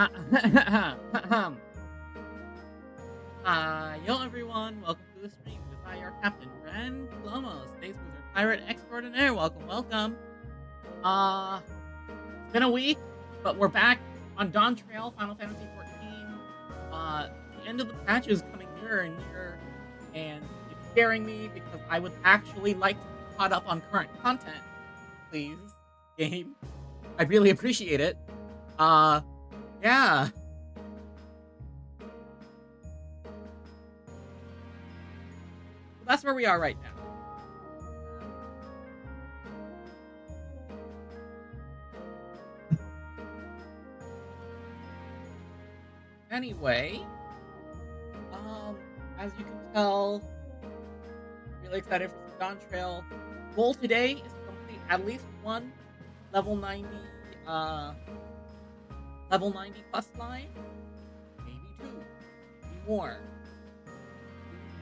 Yo everyone, welcome to the stream with your captain, Ren Clomos, Space Wizard Pirate Extraordinaire. Welcome. It's been a week, but we're back on Dawntrail, Final Fantasy XIV. The end of the patch is coming nearer and nearer, and it's scaring me because I would actually like to be caught up on current content. Please, game. I'd really appreciate it. Yeah. So that's where we are right now. Anyway, as you can tell, really excited for some Dawntrail. Goal today is to complete at least one level 90 quest line, maybe two, maybe more.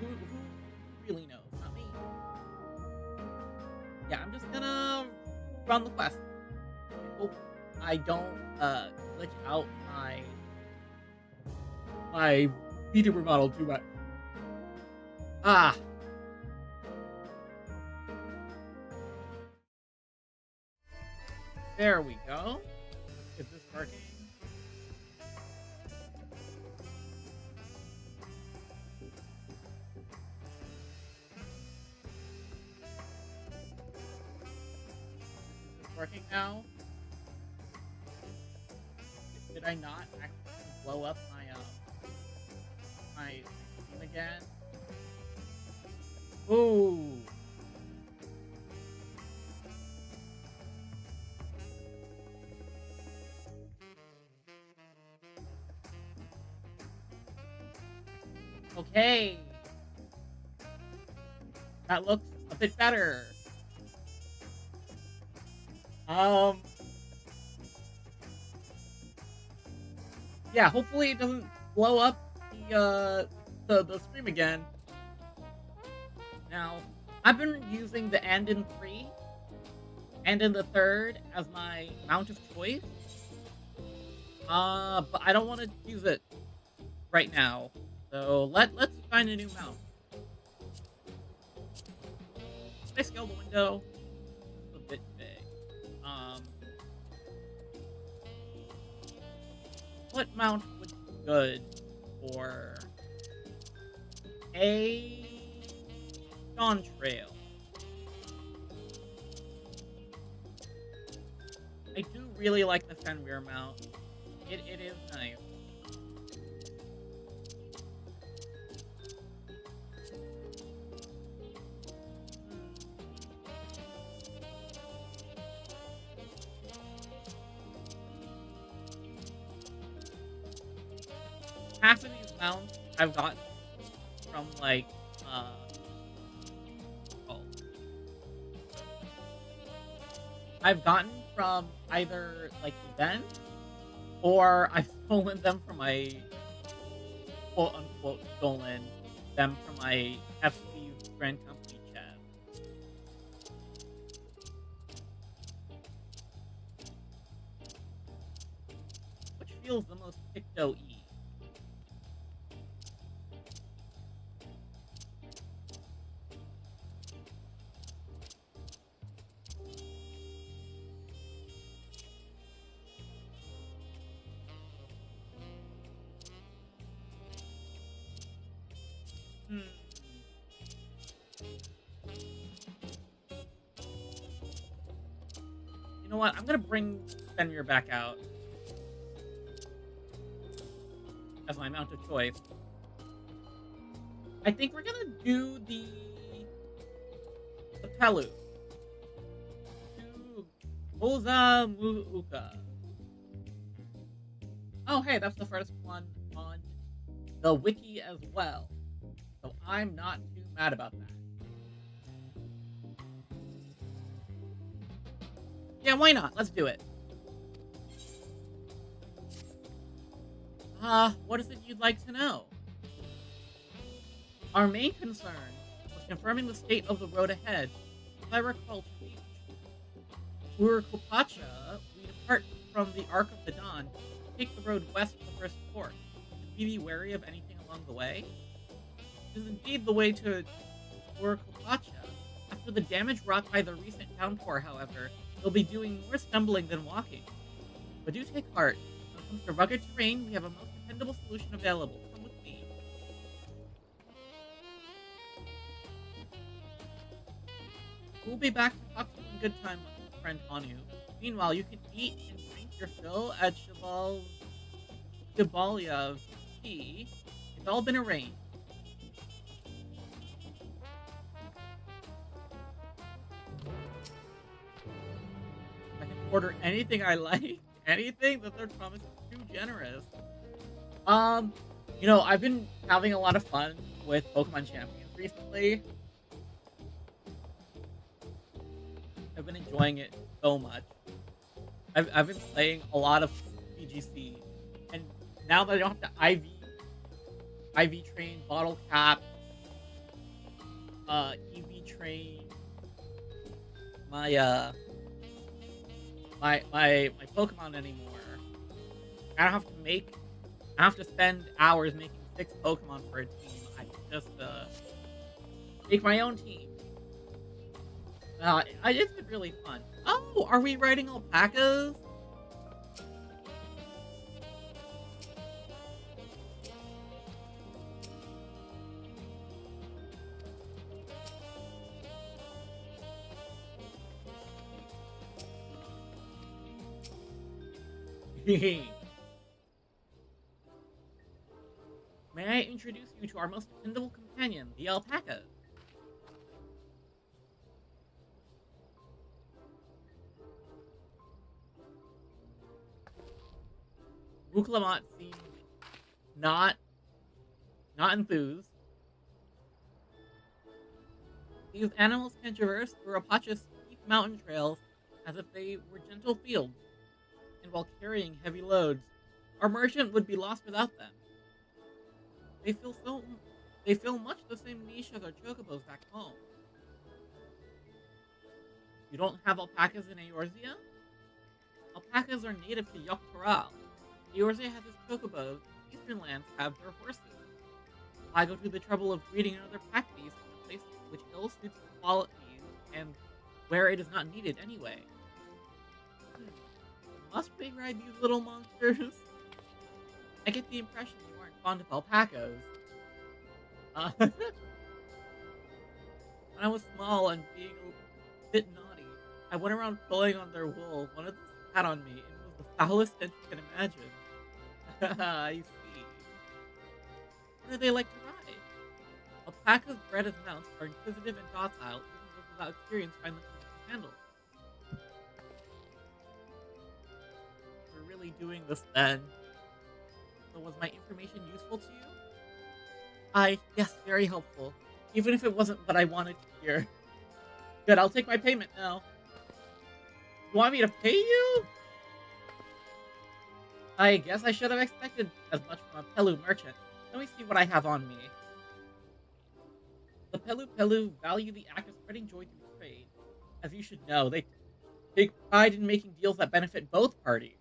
Who really knows? Not me. Yeah, I'm just gonna run the quest. I hope I don't glitch out my VTuber model too much. There we go. Is this working? Is this working now? Did I not actually blow up my stream again? Ooh. Okay. That looks a bit better. Yeah, hopefully it doesn't blow up the stream again. Now, I've been using the and in 3 and in the 3rd as my mount of choice. But I don't want to use it right now. So let's find a new mount. Should I scale the window? It's a bit big. What mount would be good for a Dawntrail? I do really like the Fenrir mount. It is nice. Half of these mounts I've gotten from like I've gotten from either like events or I've stolen them from my quote unquote stolen them from my FFXIV Grand Company chat. Which feels the most Picto-y? You know what? I'm gonna bring Fenrir back out as my mount of choice. I think we're gonna do the Pelu. Oza Muuka. Oh, hey, that's the first one on the wiki as well. So I'm not too mad about that. Yeah, why not? Let's do it. What is it you'd like to know? Our main concern was confirming the state of the road ahead. If I recall to reach Ur Kopacha, we depart from the Ark of the Dawn take the road west to the first port. Should we be wary of anything along the way? It is indeed the way to Orkopacha. After the damage wrought by the recent downpour, however, you'll be doing more stumbling than walking. But do take heart. When it comes to rugged terrain, we have a most dependable solution available. Come with me. We'll be back to talk to you in good time, friend Anu. Meanwhile, you can eat and drink your fill at Shibalya's tea. It's all been arranged. I can order anything I like. Anything? The third promise is too generous. I've been having a lot of fun with Pokemon Champions recently. I've been enjoying it so much. I've been playing a lot of PGC, and now that I don't have to IV train, bottle cap, EV train, my Pokemon anymore. I don't have to spend hours making 6 Pokemon for a team. I can just make my own team. It's been really fun. Oh, are we riding alpacas? May I introduce you to our most dependable companion, the alpaca? Clomos seemed not enthused. These animals can traverse Urupacha's steep mountain trails as if they were gentle fields, and while carrying heavy loads, our merchant would be lost without them. They fill much the same niche as our chocobos back home. You don't have alpacas in Eorzea? Alpacas are native to Yogg-Toral. Eorzea has its chocobos, eastern lands have their horses. I go through the trouble of breeding another pack beast in a place which ill suits the qualities and where it is not needed anyway. Must we ride these little monsters? I get the impression you aren't fond of alpacas. When I was small and being a bit naughty, I went around pulling on their wool. One of them sat on me, and it was the foulest thing you can imagine. I see. What do they like to ride? Alpacas bred as mounts are inquisitive and docile, even those without experience find them easy to handle. We're really doing this then. So was my information useful to you? Yes, very helpful. Even if it wasn't what I wanted to hear. Good, I'll take my payment now. You want me to pay you? I guess I should have expected as much from a Pelu merchant. Let me see what I have on me. The Pelu value the act of spreading joy through trade. As you should know, they take pride in making deals that benefit both parties.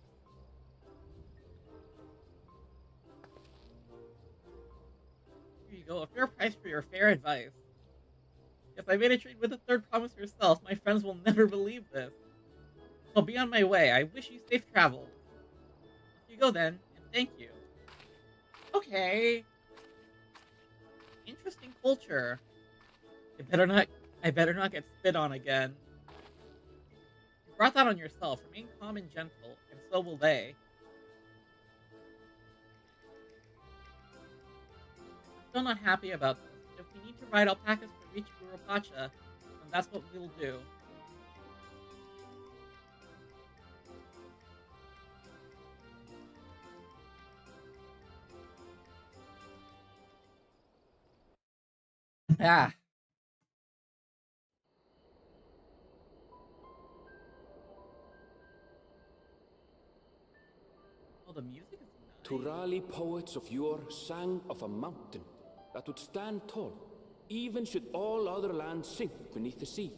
Here you go, a fair price for your fair advice. If I made a trade with the third promise herself, my friends will never believe this. I'll be on my way. I wish you safe travels. Off you go then, and thank you. Okay. Interesting culture. I better not get spit on again. You brought that on yourself. Remain calm and gentle, and so will they. I'm still not happy about this. If we need to ride alpacas to reach Urupacha, then that's what we'll do. Ah. Oh, the music is nice. Turali poets of yore sang of a mountain that would stand tall, even should all other lands sink beneath the sea.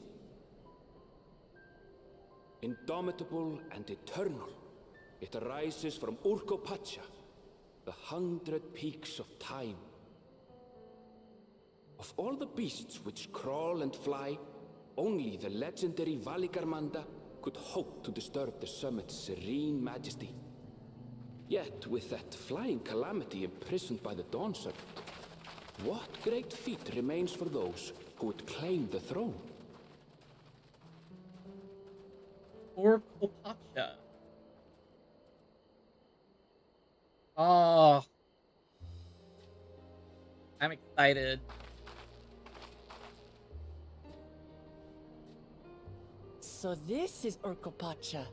Indomitable and eternal, It arises from Urkopacha, the 100 peaks of time. Of all the beasts which crawl and fly, only the legendary Valigarmanda could hope to disturb the summit's serene majesty. Yet, with that flying calamity imprisoned by the Dawn Serpent, what great feat remains for those who would claim the throne? Or Kopacha. Oh, I'm excited. So this is Urkopacha.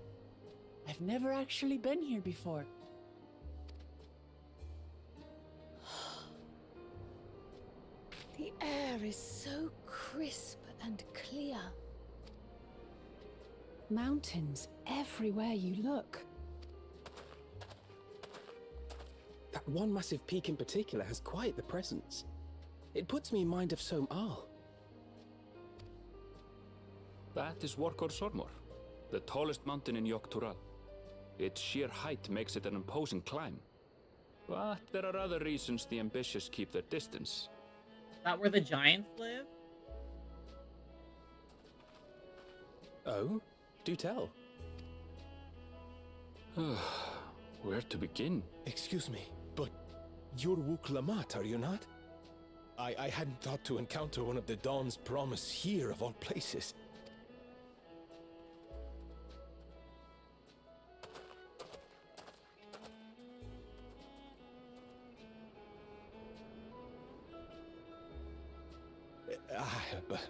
I've never actually been here before. The air is so crisp and clear. Mountains everywhere you look. That one massive peak in particular has quite the presence. It puts me in mind of Som-Al. That is Workor Sormor, the tallest mountain in Yogg-Tural. Its sheer height makes it an imposing climb. But there are other reasons the ambitious keep their distance. Is that where the giants live? Oh? Do tell. Where to begin? Excuse me, but you're Wuk Lamat, are you not? I hadn't thought to encounter one of the Dawn's promise here of all places.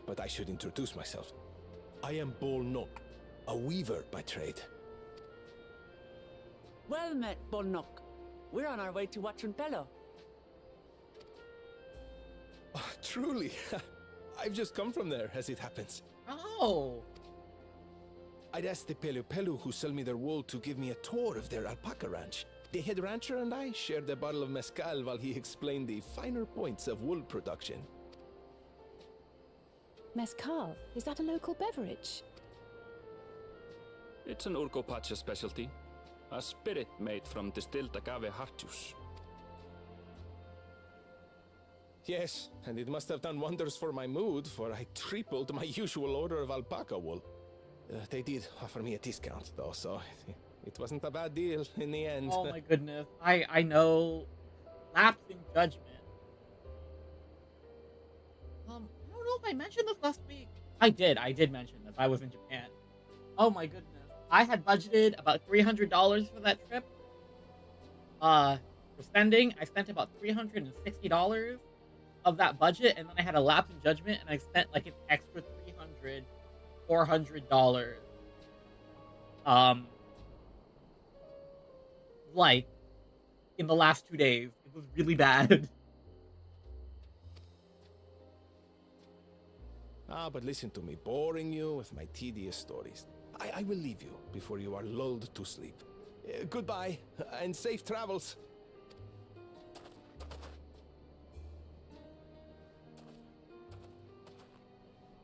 But I should introduce myself. I am Bol Nok, a weaver by trade. Well met, Bolnok. We're on our way to Watranpelo. Oh, truly, I've just come from there, as it happens. Oh, I'd asked the Pelu Pelu who sell me their wool to give me a tour of their alpaca ranch. The head rancher and I shared a bottle of mezcal while he explained the finer points of wool production. Mezcal, is that a local beverage? It's an Urkopacha specialty. A spirit made from distilled agave heart juice. Yes, and it must have done wonders for my mood, for I tripled my usual order of alpaca wool. They did offer me a discount, though, so it wasn't a bad deal in the end. oh my goodness. I know. Lapse in judgment. I don't know if I mentioned this last week. I did mention this. I was in Japan. Oh my goodness. I had budgeted about $300 for that trip. For spending, I spent about $360 of that budget, and then I had a lapse in judgment, and I spent like an extra $400. Like, in the last 2 days. It was really bad. But listen to me, boring you with my tedious stories. I will leave you before you are lulled to sleep. Goodbye, and safe travels.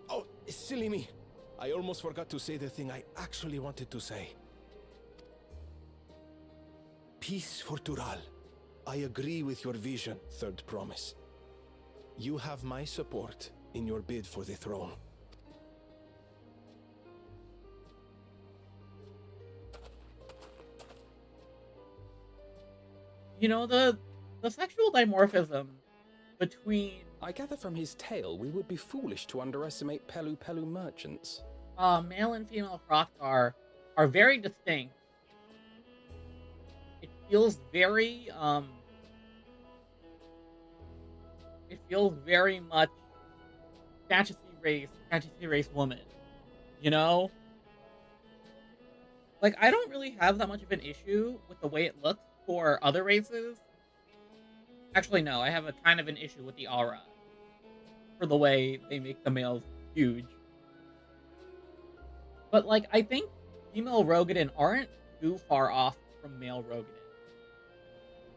Oh, silly me. I almost forgot to say the thing I actually wanted to say. Peace for Tural. I agree with your vision, Third Promise. You have my support in your bid for the throne. You know, the sexual dimorphism between I gather from his tale we would be foolish to underestimate Pelu Pelu merchants. male and female Krothgar are very distinct. It feels very much fantasy race woman. You know? Like, I don't really have that much of an issue with the way it looks for other races. Actually, no, I have a kind of an issue with the aura. For the way they make the males huge. But, like, I think female Rogadin aren't too far off from male Rogadin.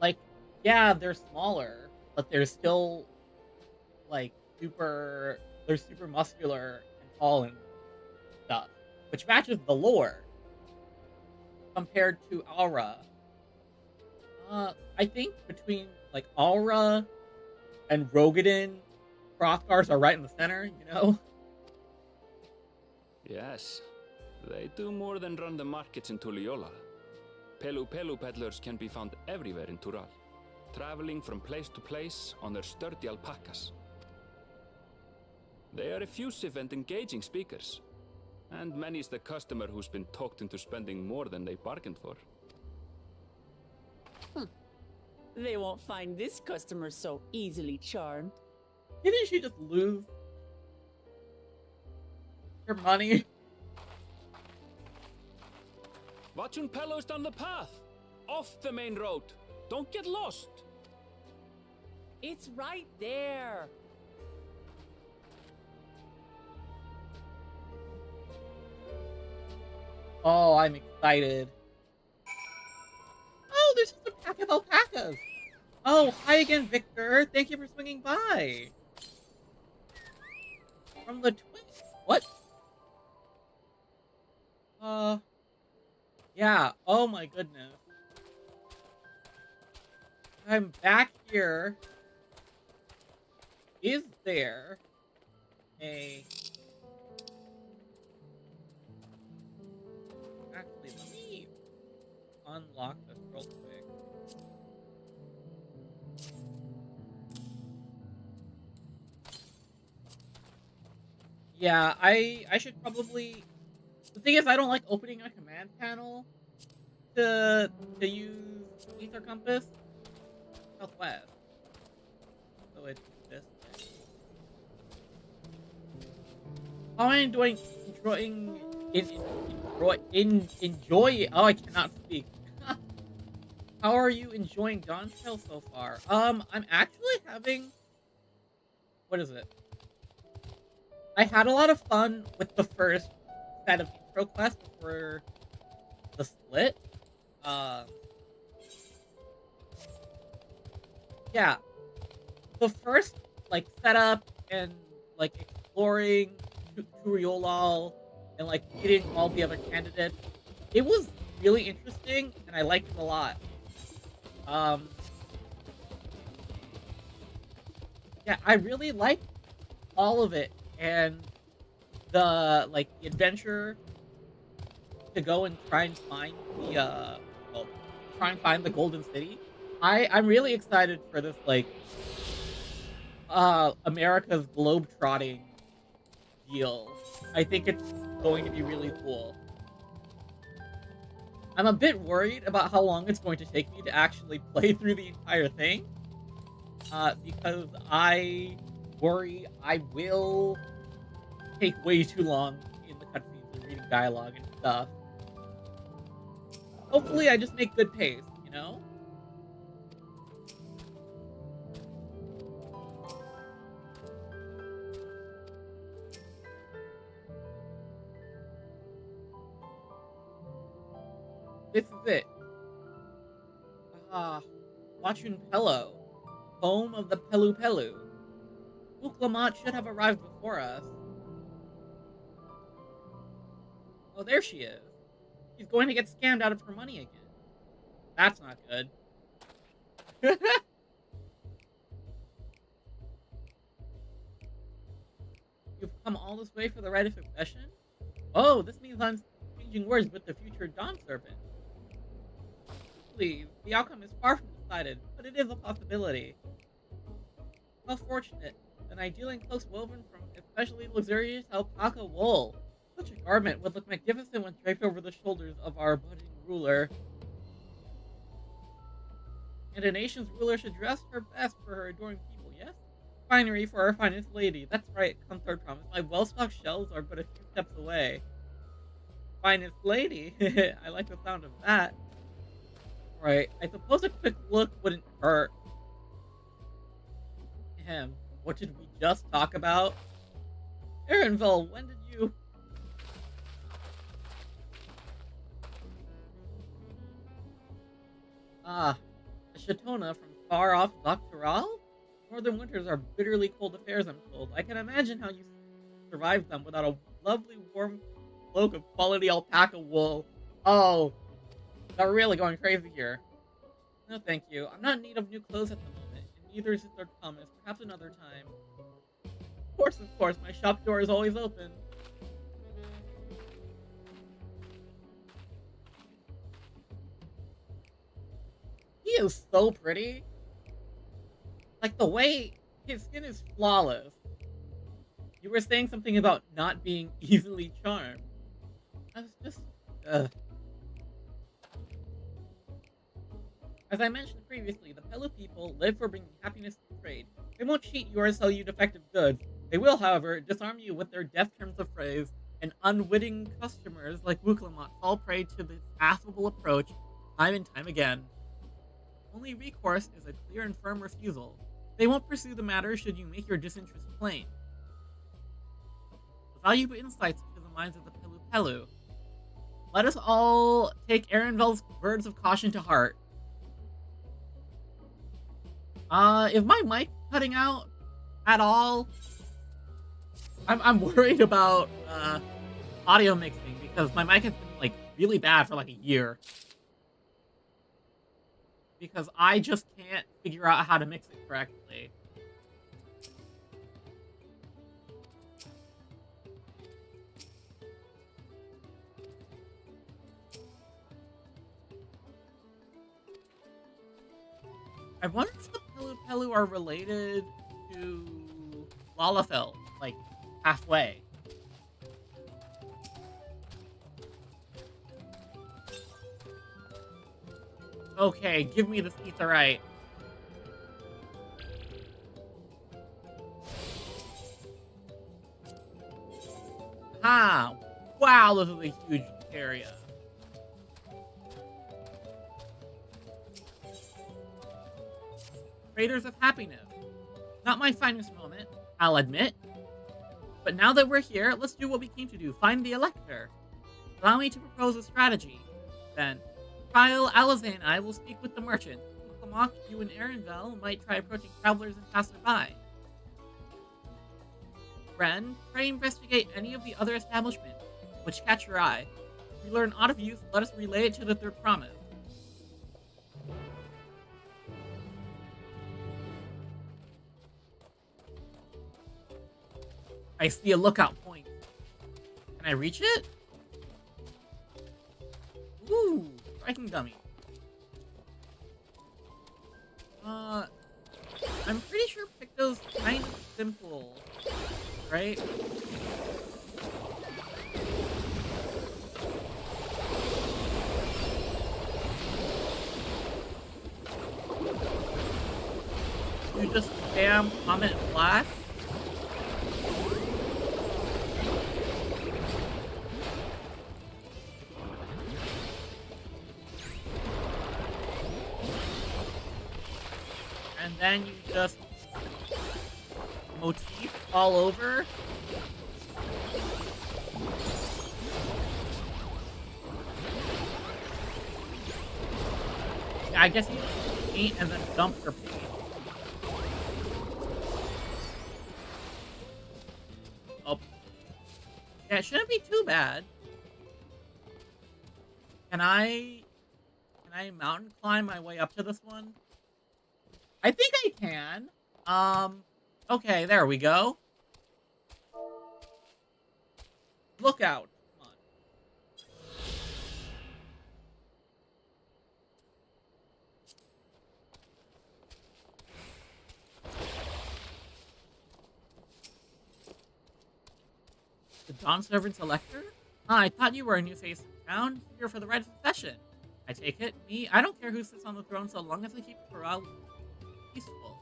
Like, yeah, they're smaller, but they're still, like, they're super muscular and tall and stuff. Which matches the lore. compared to Aura. I think between like Aura and Rogadin, Hrothgars are right in the center, you know? Yes, they do more than run the markets in Tuliyola. Pelu Pelu peddlers can be found everywhere in Tural, traveling from place to place on their sturdy alpacas. They are effusive and engaging speakers, and many's the customer who's been talked into spending more than they bargained for. They won't find this customer so easily charmed. Didn't she just lose her money? Watchun Pelo's down the path! Off the main road! Don't get lost! It's right there. Oh, I'm excited. Oh, there's just a pack of alpacas. Oh, hi again, Victor. Thank you for swinging by. From the twin... What? Yeah. Oh my goodness. I'm back here. Is there a... Actually, let me unlock this real quick. Yeah, I should probably... The thing is, I don't like opening a command panel to use Ether Compass. Southwest. So it's this way. How am I enjoy... Oh, I cannot speak. How are you enjoying Dawntrail so far? I'm actually having... What is it? I had a lot of fun with the first set of intro quests before the split. Yeah. The first, like, setup and, like, exploring Turiolal and, like, getting all the other candidates, it was really interesting, and I liked it a lot. Yeah, I really liked all of it, and the, like, the adventure to go and try and find the, well, try and find the Golden City. I'm really excited for this, like, America's globetrotting deal. I think it's going to be really cool. I'm a bit worried about how long it's going to take me to actually play through the entire thing. Because I worry I will take way too long in the cutscenes and reading dialogue and stuff. Hopefully I just make good pace, you know? This is it. Watchun Pelo, home of the Pelu Pelu. Clomos should have arrived before us. Oh, there she is. She's going to get scammed out of her money again. That's not good. You've come all this way for the rite of succession? Oh, this means I'm exchanging words with the future Dawn Serpent. Please, the outcome is far from decided, but it is a possibility. How fortunate, an ideal cloak woven from especially luxurious alpaca wool. Such a garment would look magnificent when draped over the shoulders of our budding ruler. And a nation's ruler should dress her best for her adoring people, yes? Finery for our finest lady. That's right, Comfort promise. My well-stocked shelves are but a few steps away. Finest lady? I like the sound of that. Right, I suppose a quick look wouldn't hurt. Ahem, what did we just talk about? Aaronville, when did you... Ah, a Shatona from far off Doctoral? Northern winters are bitterly cold affairs, I'm told. I can imagine how you survived them without a lovely warm cloak of quality alpaca wool. Oh, They're really going crazy here. No, thank you. I'm not in need of new clothes at the moment, and neither is Third Clomos. Perhaps another time. Of course, my shop door is always open. He is so pretty. Like, the way his skin is flawless. You were saying something about not being easily charmed. I was just... As I mentioned previously, the Pelu people live for bringing happiness to trade. They won't cheat you or sell you defective goods. They will, however, disarm you with their deft terms of phrase, and unwitting customers like Wuklamot fall prey to this affable approach time and time again. Only recourse is a clear and firm refusal. They won't pursue the matter should you make your disinterest plain. Valuable insights into the minds of the Pelu Pelu. Let us all take Erenvel's words of caution to heart. Is my mic cutting out at all? I'm worried about audio mixing because my mic has been like really bad for like a year. Because I just can't figure out how to mix it correctly. I wonder if the Pelu Pelu are related to Lalafell, like halfway. Okay, give me this etherite. Ha! Wow, this is a huge area. Traders of Happiness. Not my finest moment, I'll admit. But now that we're here, let's do what we came to do, find the Elector. Allow me to propose a strategy. Then, Kyle, Alizé, and I will speak with the merchant. Kamak, you and Erenvel might try approaching travelers and passerby. Ren, pray investigate any of the other establishments which catch your eye. If we learn aught of use, let us relay it to the Third Promise. I see a lookout point. Can I reach it? Ooh, striking dummy. I'm pretty sure Picto's kind of simple, right? You just spam Comet Blast? And then you just motif all over. Yeah, I guess you paint and then dump your paint. Oh. Yeah, it shouldn't be too bad. Can I mountain climb my way up to this one? I think I can. Okay, there we go. Look out. Come on. The Dawn Servant's Elector? Ah, I thought you were a new face in town, here for the right of succession. I take it, me, I don't care who sits on the throne so long as they keep morale peaceful.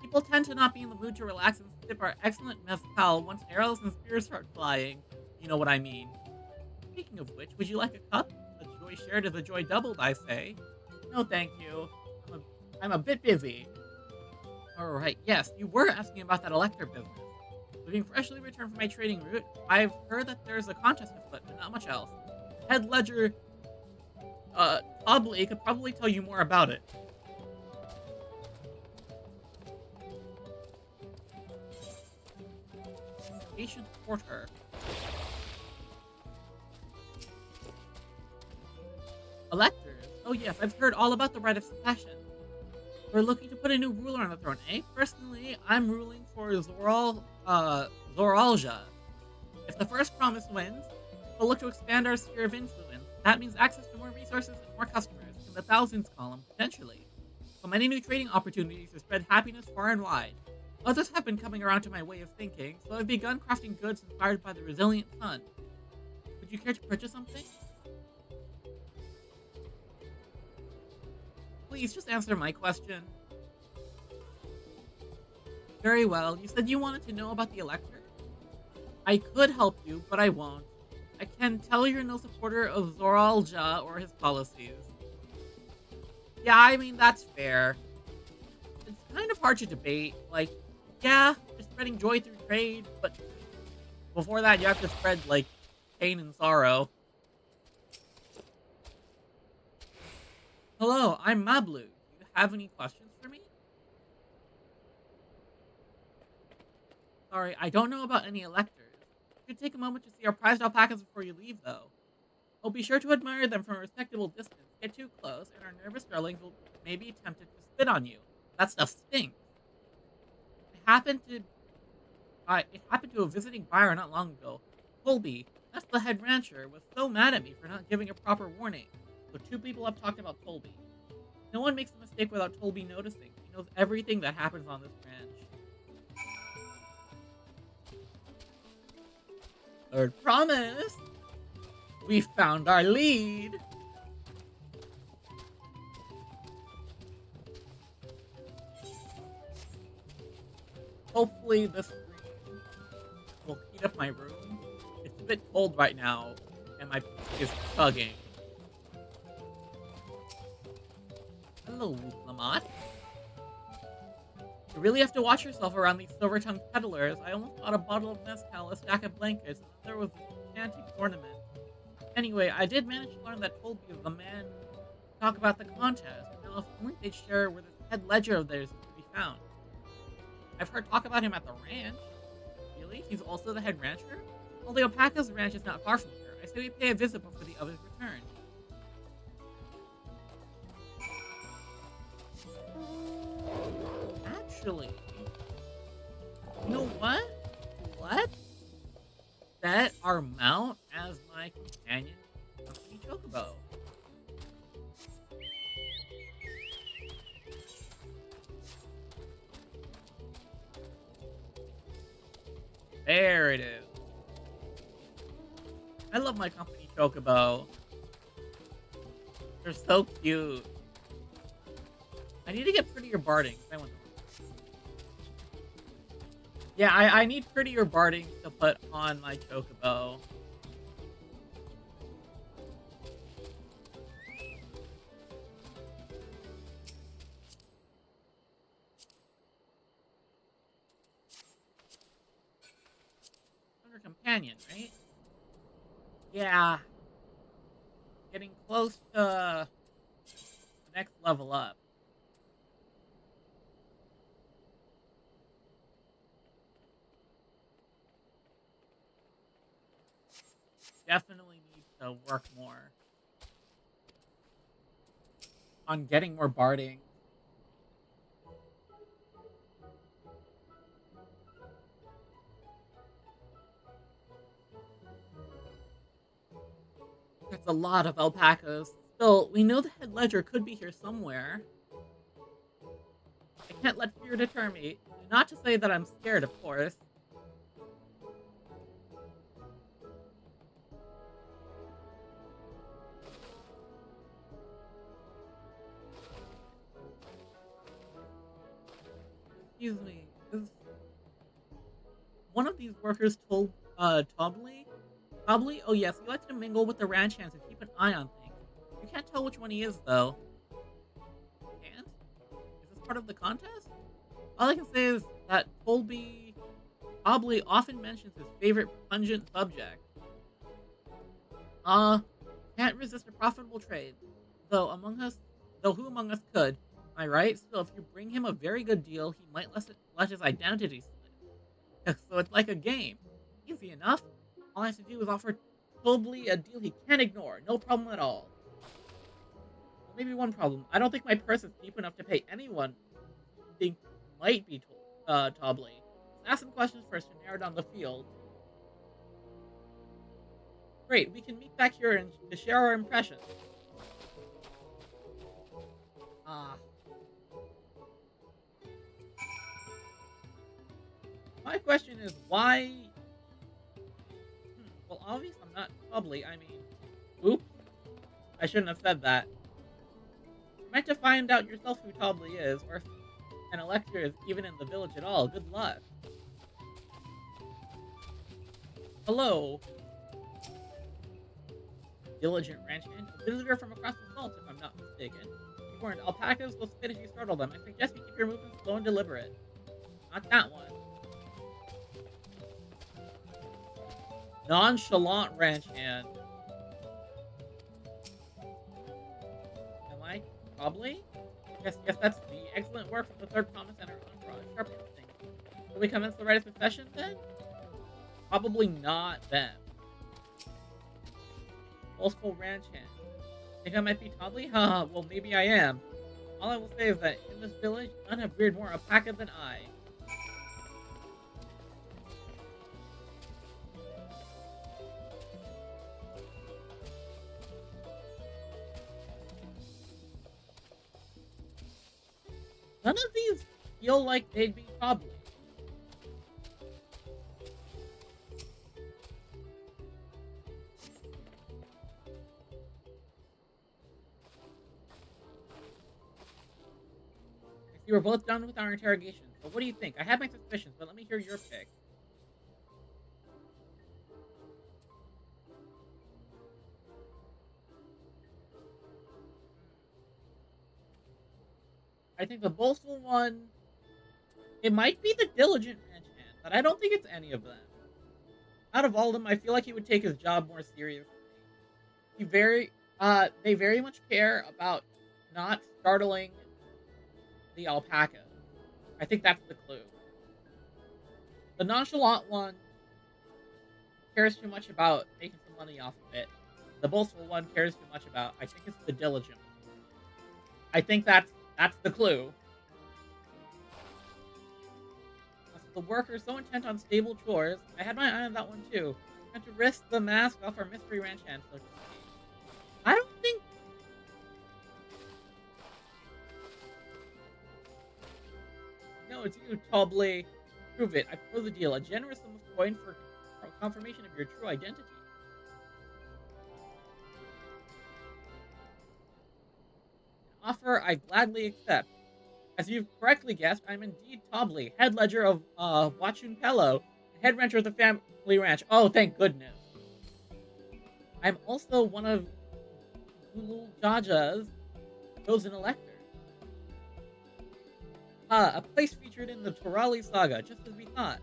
People tend to not be in the mood to relax and sip our excellent mezcal once arrows and spears start flying. You know what I mean. Speaking of which, would you like a cup? The joy shared is a joy doubled, I say. No, thank you. I'm a bit busy. Alright, yes, you were asking about that Elector business. Having freshly returned from my trading route, I've heard that there's a contest afoot, but not much else. Head Ledger, Obley could probably tell you more about it. Patient Porter. Electors, Oh yes, I've heard all about the right of succession. We're looking to put a new ruler on the throne, eh? Personally, I'm ruling for Zoralja. If the first promise wins, we'll look to expand our sphere of influence. That means access to more resources and more customers, in the thousands column, potentially. So many new trading opportunities to spread happiness far and wide. Others have been coming around to my way of thinking, so I've begun crafting goods inspired by the resilient sun. Would you care to purchase something? Please just answer my question. Very well. You said you wanted to know about the Elector? I could help you, but I won't. I can tell you're no supporter of Zoralja or his policies. Yeah, I mean, that's fair. It's kind of hard to debate. Like, yeah, you're spreading joy through trade, but before that, you have to spread, like, pain and sorrow. Hello, I'm Mablu. Do you have any questions for me? Sorry, I don't know about any electors. You should take a moment to see our prized alpacas before you leave, though. Oh, be sure to admire them from a respectable distance. Get too close, and our nervous darlings will maybe be tempted to spit on you. That stuff stinks. It happened to a visiting buyer not long ago. Colby, that's the head rancher, was so mad at me for not giving a proper warning. So 2 people have talked about Tolby. No one makes a mistake without Tolby noticing. He knows everything that happens on this ranch. Third promise! We found our lead! Hopefully this screen will heat up my room. It's a bit cold right now, and my PC is chugging. Hello, Lamont. You really have to watch yourself around these silver-tongued peddlers. I almost bought a bottle of mezcal, a stack of blankets, and there was an antique ornament. Anyway, I did manage to learn that Colby is the man to talk about the contest. Now, if only they'd share where this head ledger of theirs is to be found. I've heard talk about him at the ranch. Really? He's also the head rancher? Well, the Alpaca's ranch is not far from here. I say we pay a visit before the others return. Actually, you know what? Let's set our mount as my companion company chocobo. There it is. I love my company chocobo. They're so cute. I need to get prettier bardings. Yeah, I need prettier bardings to put on my chocobo. Under companion, right? Yeah. Getting close to the next level up. Definitely need to work more on getting more barding. There's a lot of alpacas. Still, we know the head ledger could be here somewhere. I can't let fear deter me. Not to say that I'm scared, of course. Excuse me, is one of these workers told, Tobley? Tobley? Oh yes, he likes to mingle with the ranch hands and keep an eye on things. You can't tell which one he is, though. And? Is this part of the contest? All I can say is that Tobley often mentions his favorite pungent subject. Can't resist a profitable trade. Though who among us could? Am I right? Still, if you bring him a very good deal, he might let his identity slip. So it's like a game. Easy enough. All I have to do is offer Tobley a deal he can't ignore. No problem at all. maybe one problem. I don't think my purse is deep enough to pay anyone who think might be Tobley. Let's ask some questions first to narrow down the field. Great, we can meet back here and to share our impressions. My question is why... Well, obviously I'm not Tobley, I mean... Oops. I shouldn't have said that. You meant to find out yourself who Tobley is, or if an elector is even in the village at all. Good luck. Hello. Diligent ranch hand. A visitor from across the salt, if I'm not mistaken. You weren't. Alpacas will spit if you startle them. I suggest you keep your movements slow and deliberate. Not that one. Nonchalant ranch hand. Am I? Probably? Yes, that's me. Excellent work from the third promise and our entourage. Sharp instinct. Will we commence the rite of succession then? Probably not them. Old school ranch hand. Think I might be Tobley? Haha, well maybe I am. All I will say is that in this village, none have reared more alpaca than I. None of these feel like they'd be Tobley. We were both done with our interrogations, but what do you think? I have my suspicions, but let me hear your pick. I think the boastful one... It might be the diligent ranch hand, but I don't think it's any of them. Out of all of them, I feel like he would take his job more seriously. They very much care about not startling the alpaca. I think that's the clue. The nonchalant one cares too much about making some money off of it. The boastful one cares too much about... I think it's the diligent one. I think that's the clue. The workers so intent on stable chores. I had my eye on that one too. Had to risk the mask off our mystery ranch hand, so to speak. I don't think... No, it's you, Tobley. Prove it. I propose a deal. A generous sum of coin for confirmation of your true identity. An offer I gladly accept. As you've correctly guessed, I'm indeed Tobley, head ledger of Wachun Pello, and head rancher of the family ranch. Oh, thank goodness. I'm also one of Gulul Jaja's chosen electors. A place featured in the Torali saga, just as we thought.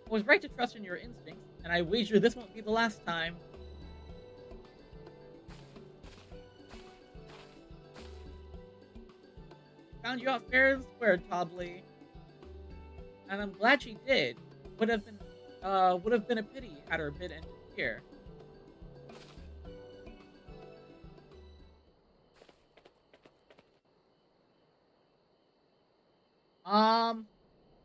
I was right to trust in your instincts, and I wager this won't be the last time. Found you out fair and square, Tobley. And I'm glad she did. Would have been a pity had her bid ended here.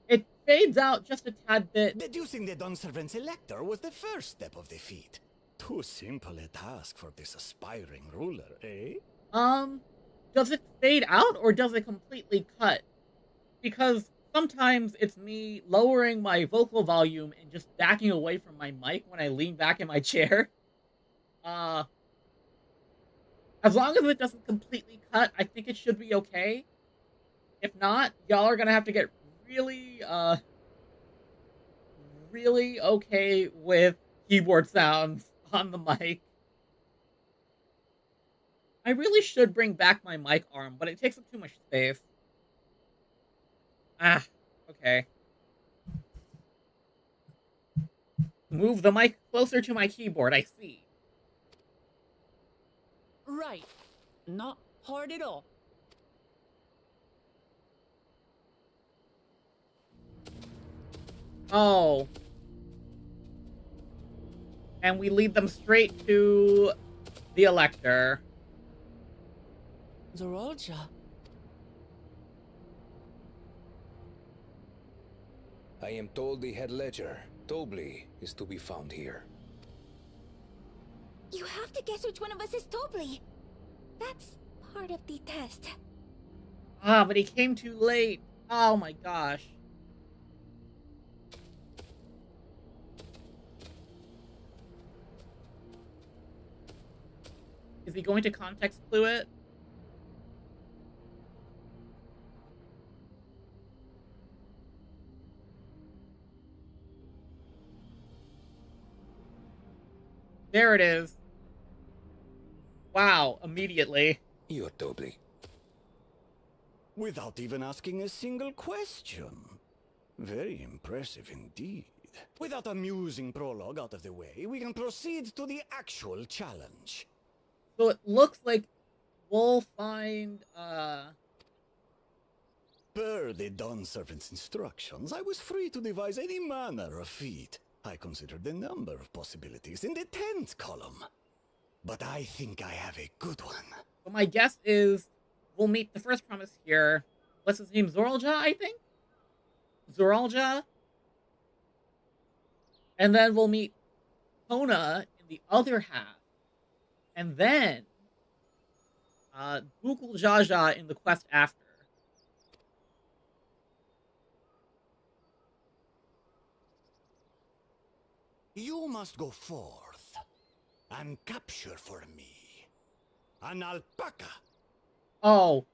It fades out just a tad bit. Deducing the Dunservant's elector was the first step of the feat. Too simple a task for this aspiring ruler, eh? Does it fade out or does it completely cut? Because sometimes it's me lowering my vocal volume and just backing away from my mic when I lean back in my chair. As long as it doesn't completely cut, I think it should be okay. If not, y'all are gonna have to get really okay with keyboard sounds on the mic. I really should bring back my mic arm, but it takes up too much space. Okay. Move the mic closer to my keyboard, I see. Right. Not hard at all. Oh. And we lead them straight to the Elector. Zorolja. I am told the head ledger, Tobli, is to be found here. You have to guess which one of us is Tobli. That's part of the test. Ah, but he came too late. Oh my gosh. Is he going to context clue it? There it is. Wow, immediately. You're Tobli. Without even asking a single question. Very impressive indeed. With that amusing prologue out of the way, we can proceed to the actual challenge. So it looks like we'll find, Per the Dawn Servant's instructions, I was free to devise any manner of feat. I considered the number of possibilities in the 10th column. But I think I have a good one. so my guess is we'll meet the first promise here. What's his name? Zoralja, I think? Zoralja. And then we'll meet Hana in the other half. And then Bukul Jaja in the quest after. You must go forth and capture for me an alpaca. Oh.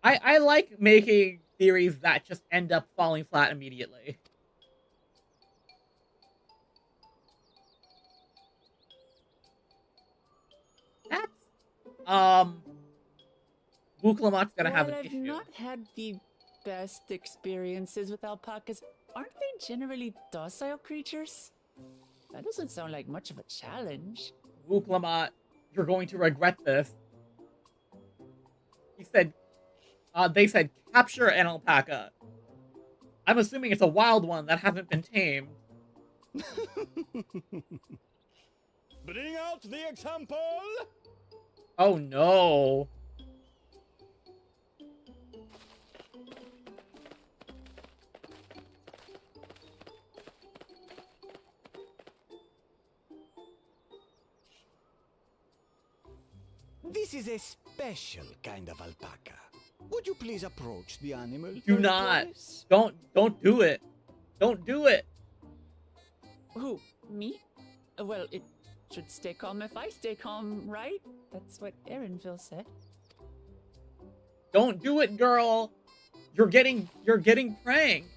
I like making theories that just end up falling flat immediately. That's Buklamat's gonna have an While I've issue. not had the best experiences with alpacas, aren't they generally docile creatures? That doesn't sound like much of a challenge. Buklamat, you're going to regret this. He said, they said capture an alpaca. I'm assuming it's a wild one that hasn't been tamed. Bring out the example! Oh no. This is a special kind of alpaca. Would you please approach the animal? Do very not. close? Don't do it. Don't do it. Who? Me? Well, it should stay calm if I stay calm, right? That's what Erinville said. Don't do it, girl. You're getting pranked.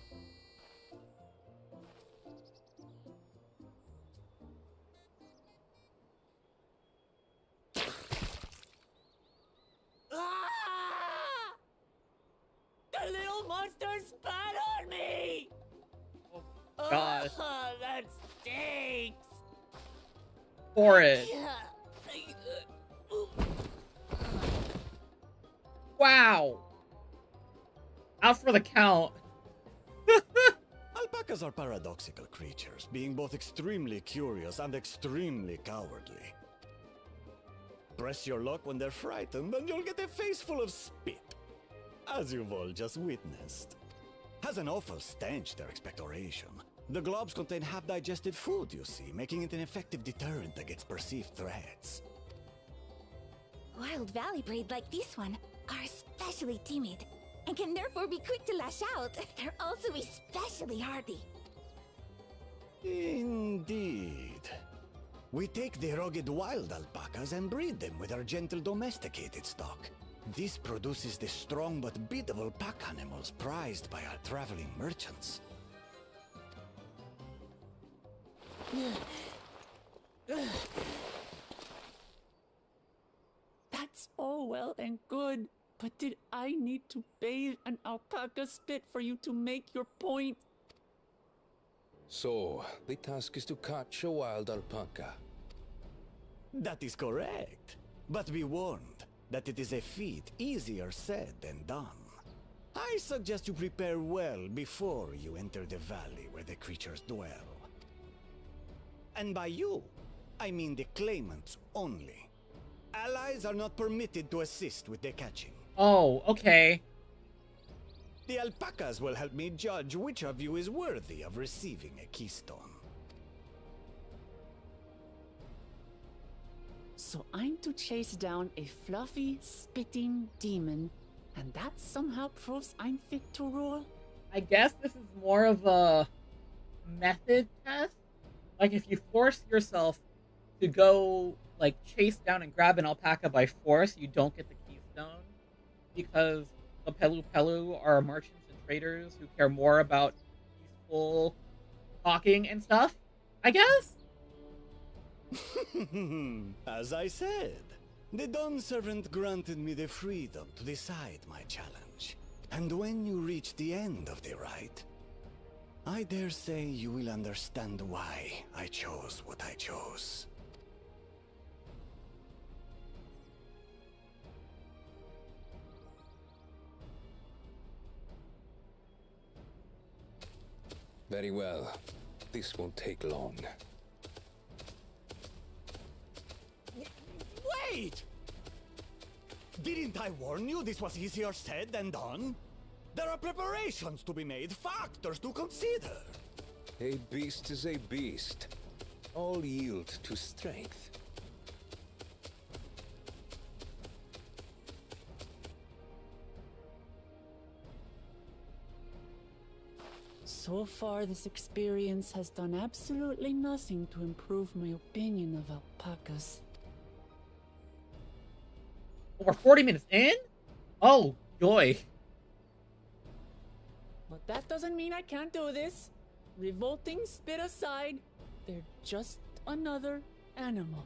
Ah! The little monster spat on me! Oh god. That stinks! Horrid. Wow. Out for the count. Alpacas are paradoxical creatures, being both extremely curious and extremely cowardly. Press your luck when they're frightened, and you'll get a face full of spit, as you've all just witnessed. Has an awful stench, their expectoration. The globs contain half-digested food, you see, making it an effective deterrent against perceived threats. Wild valley breed like this one are especially timid and can therefore be quick to lash out. They're also especially hardy. Indeed. We take the rugged wild alpacas and breed them with our gentle domesticated stock. This produces the strong but beatable pack animals prized by our traveling merchants. That's all well and good, but did I need to bathe an alpaca spit for you to make your point? So, the task is to catch a wild alpaca. That is correct. But be warned that it is a feat easier said than done. I suggest you prepare well before you enter the valley where the creatures dwell. And by you, I mean the claimants only. Allies are not permitted to assist with their catching. Oh, okay. The alpacas will help me judge which of you is worthy of receiving a keystone. So I'm to chase down a fluffy, spitting demon, and that somehow proves I'm fit to rule? I guess this is more of a method test. Like, if you force yourself to go, like, chase down and grab an alpaca by force, you don't get the keystone. Because the Pelu Pelu are merchants and traders who care more about peaceful talking and stuff, I guess? As I said, the Dawn Servant granted me the freedom to decide my challenge. And when you reach the end of the rite, I dare say you will understand why I chose what I chose. Very well. This won't take long. Wait! Didn't I warn you this was easier said than done? There are preparations to be made, factors to consider. A beast is a beast. All yield to strength. So far, this experience has done absolutely nothing to improve my opinion of alpacas. We're 40 minutes in? Oh, joy. But that doesn't mean I can't do this. Revolting spit aside, they're just another animal.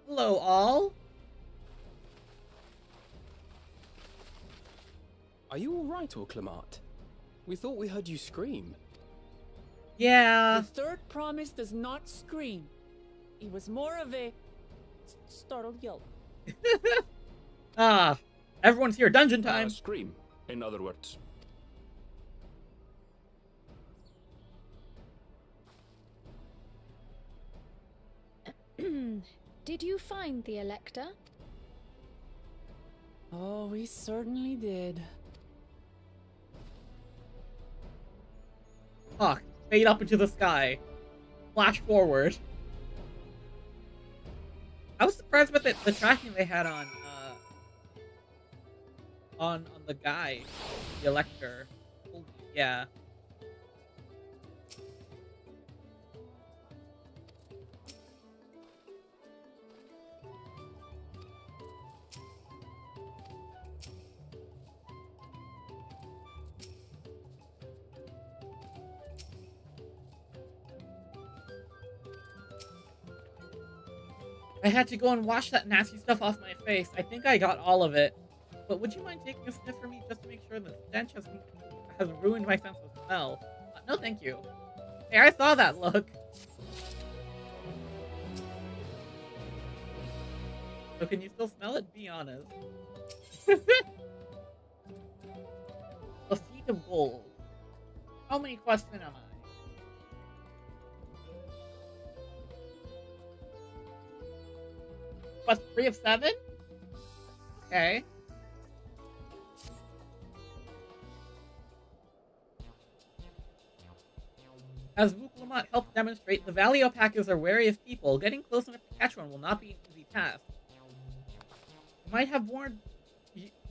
Hello, all. Are you alright, Clomos? We thought we heard you scream. Yeah. The third promise does not scream. It was more of a startled yelp. Ah, everyone's here. Dungeon time. Scream, in other words. Did you find the Elector? Oh, we certainly did. Fuck. Fade up into the sky. Flash forward. I was surprised with the tracking they had on the guy, the Elector. Yeah. I had to go and wash that nasty stuff off my face. I think I got all of it. But would you mind taking a sniff for me just to make sure the stench has ruined my sense of smell? No, thank you. Hey, I saw that look. So can you still smell it? Be honest. A seat of gold. How many quests in am I? Quest 3 of 7? Okay. As Wuklamat helped demonstrate, the Valley Alpacas are wary of people. Getting close enough to catch one will not be an easy task. You might have warned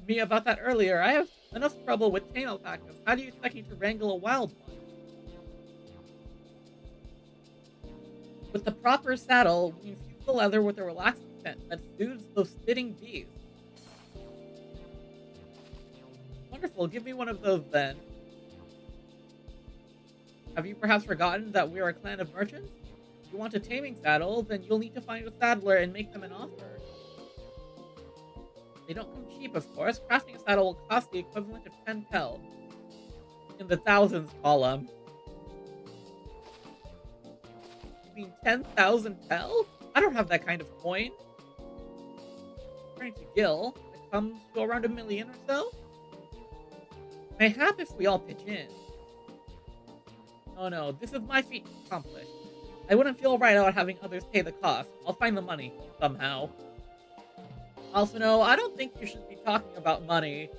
me about that earlier. I have enough trouble with tame alpacas. How do you expect me to wrangle a wild one? With the proper saddle, we infuse the leather with a relaxing scent that soothes those spitting beasts. Wonderful, give me one of those then. Have you perhaps forgotten that we are a clan of merchants? If you want a taming saddle, then you'll need to find a saddler and make them an offer. They don't come cheap, of course. Crafting a saddle will cost the equivalent of 10 pel. In the thousands column. You mean 10,000 pel? I don't have that kind of coin. According to Gil, it comes to around 1 million or so. Mayhap if we all pitch in. Oh no, this is my feat accomplished. I wouldn't feel right about having others pay the cost. I'll find the money, somehow. Also, no, I don't think you should be talking about money.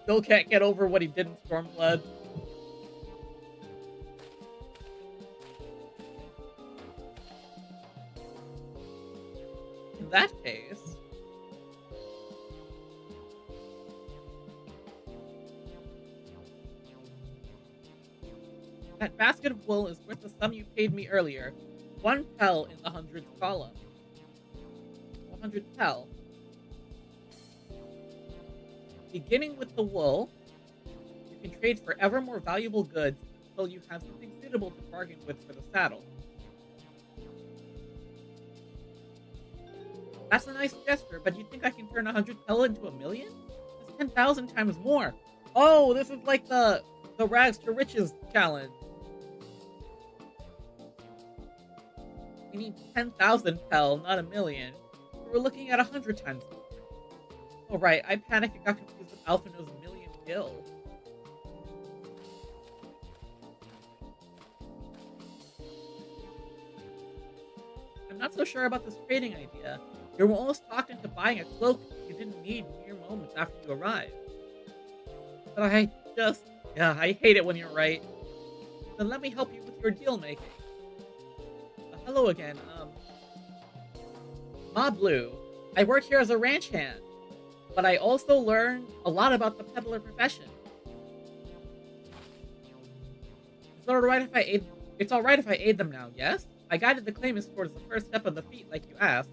Still can't get over what he did in Stormblood. In that case... that basket of wool is worth the sum you paid me earlier. 1 pel in the hundreds column. 100 pel. Beginning with the wool, you can trade for ever more valuable goods until you have something suitable to bargain with for the saddle. That's a nice gesture, but you think I can turn 100 pel into 1,000,000? That's 10,000 times more. Oh, this is like the rags to riches challenge. We need 10,000 pel, not 1,000,000. We're looking at 100 times more. Oh right, I panicked and got confused with Alphino's 1,000,000 gil. I'm not so sure about this trading idea. You were almost talked into buying a cloak you didn't need mere moments after you arrived. But I hate it when you're right. Then let me help you with your deal making. Hello again, Ma Blue. I work here as a ranch hand, but I also learn a lot about the peddler profession. It's alright if I aid them now, yes? I guided the claimants towards the first step of the feat, like you asked.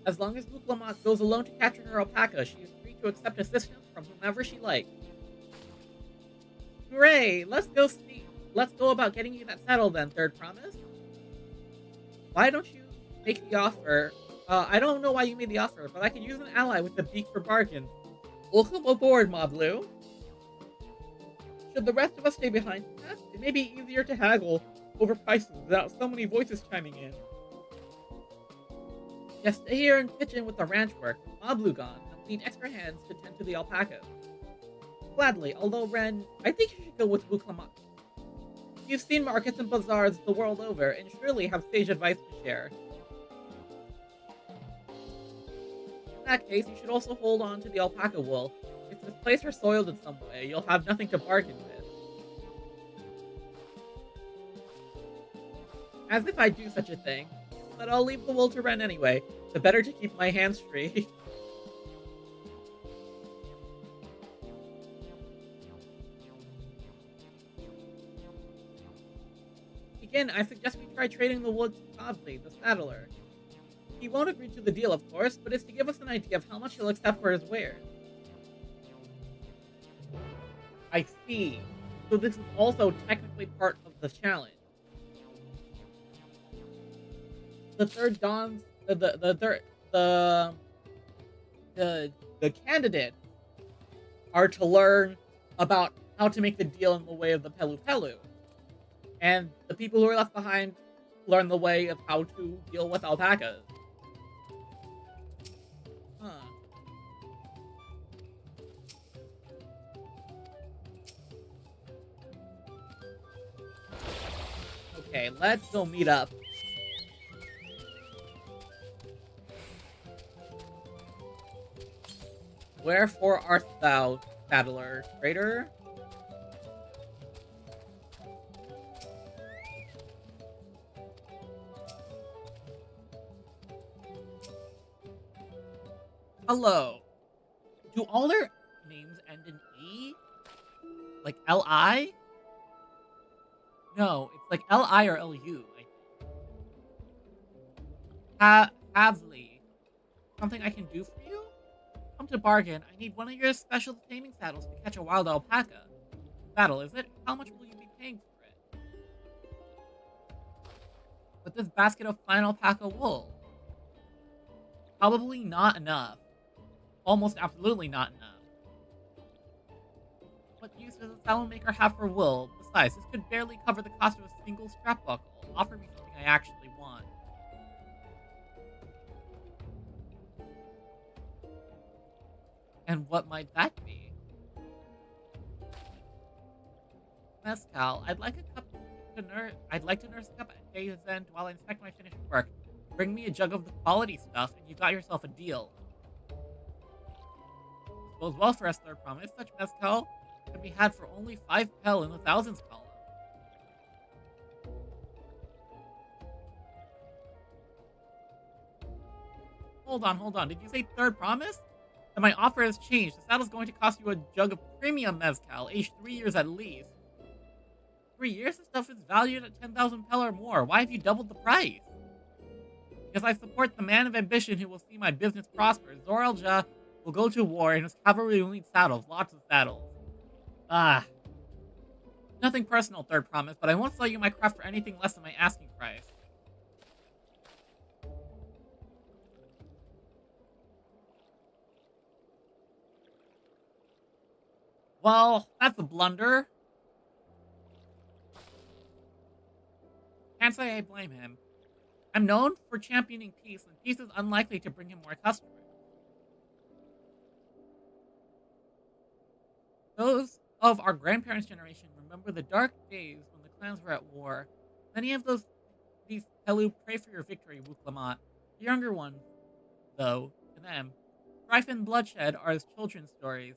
As long as Clomos goes alone to capture her alpaca, she is free to accept assistance from whomever she likes. Hooray! Let's go about getting you that saddle then, Third Promise. Why don't you make the offer? I don't know why you made the offer, but I can use an ally with the beak for bargains. Welcome aboard, Ma Blue. Should the rest of us stay behind, it may be easier to haggle over prices without so many voices chiming in. Just stay here and pitch in with the ranch work. Ma Blue gone, and we need extra hands to tend to the alpacas. Gladly, although Ren, I think you should go with Clomos. You've seen markets and bazaars the world over, and surely have sage advice to share. In that case, you should also hold on to the alpaca wool. If misplaced or soiled in some way, you'll have nothing to bargain with. As if I'd do such a thing. But I'll leave the wool to Ren anyway. The better to keep my hands free. Again, I suggest we try trading the wool to Cobley, the saddler. He won't agree to the deal, of course, but it's to give us an idea of how much he'll accept for his wares. I see. So this is also technically part of the challenge. The third Dawn's the candidates are to learn about how to make the deal in the way of the Pelu Pelu. And the people who are left behind learn the way of how to deal with alpacas. Huh. Okay, let's go meet up. Wherefore art thou, saddler, trader? Hello. Do all their names end in E? Like L-I? No, it's like L-I or L-U, I think. Havli. Something I can do for you? Come to bargain, I need one of your special taming saddles to catch a wild alpaca. Saddle, is it? How much will you be paying for it? With this basket of fine alpaca wool. Probably not enough. Almost absolutely not enough. What use does a saddle maker have for wool? Besides, this could barely cover the cost of a single strap buckle. Offer me something I actually want. And what might that be? mezcal. I'd like to nurse a cup at day's end while I inspect my finished work. Bring me a jug of the quality stuff, and you got yourself a deal. Goes well for us, third promise. Such mezcal can be had for only 5 pel in the thousands column. Hold on. Did you say third promise? Then my offer has changed. The saddle's going to cost you a jug of premium mezcal, aged 3 years at least. 3 years? The stuff is valued at 10,000 pel or more. Why have you doubled the price? Because I support the man of ambition who will see my business prosper. Zorelja will go to war, and his cavalry will need saddles. Lots of saddles. Ah. Nothing personal, third promise, but I won't sell you my craft for anything less than my asking price. Well, that's a blunder. Can't say I blame him. I'm known for championing peace, and peace is unlikely to bring him more customers. Those of our grandparents' generation remember the dark days when the clans were at war. Many of these Pelu pray for your victory, Wuklamot. The younger ones, though, to them, strife and bloodshed are as children's stories.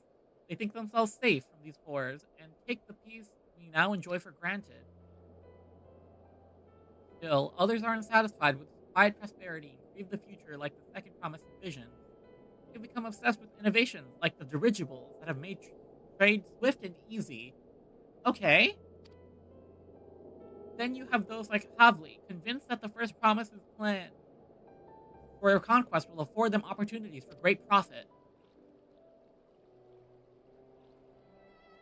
They think themselves safe from these horrors and take the peace we now enjoy for granted. Still, others are unsatisfied with quiet prosperity and crave the future like the second promise of vision. They've become obsessed with innovations like the dirigibles that have made trade swift and easy. Okay. Then you have those like Havli, convinced that the first promise's plan for their conquest will afford them opportunities for great profit.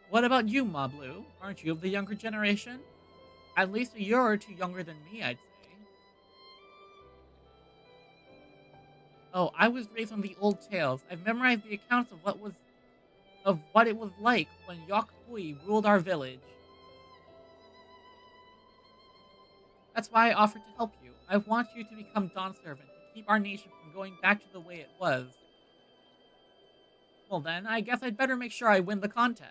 What about you, Mablu? Aren't you of the younger generation? At least a year or two younger than me, I'd say. Oh, I was raised on the old tales. I've memorized the accounts of what it was like when Yok Hui ruled our village. That's why I offered to help you. I want you to become Dawn Servant, to keep our nation from going back to the way it was. Well then, I guess I'd better make sure I win the contest.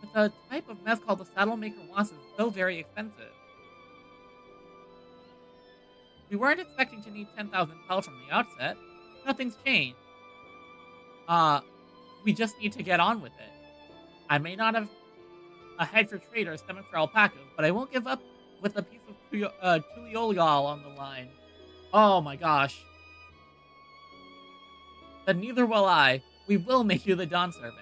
But the type of mezcal the saddle maker wants is so very expensive. We weren't expecting to need 10,000 pel from the outset. Nothing's changed. We just need to get on with it. I may not have a head for trade or a stomach for alpacas, but I won't give up with a piece of Tuliolial on the line. Oh my gosh. Then neither will I. We will make you the Dawn Servant.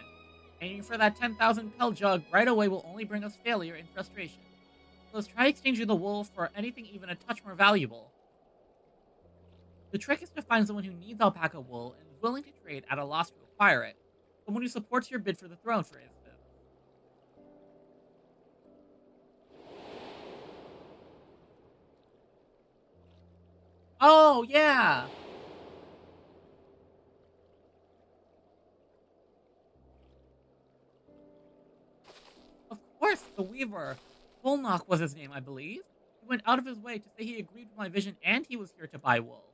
Aiming for that 10,000 pel jug right away will only bring us failure and frustration. So let's try exchanging the wool for anything even a touch more valuable. The trick is to find someone who needs alpaca wool and is willing to trade at a loss to acquire it. Someone who supports your bid for the throne, for instance. Oh, yeah! Of course, the Weaver. Volnok was his name, I believe. He went out of his way to say he agreed with my vision and he was here to buy wool.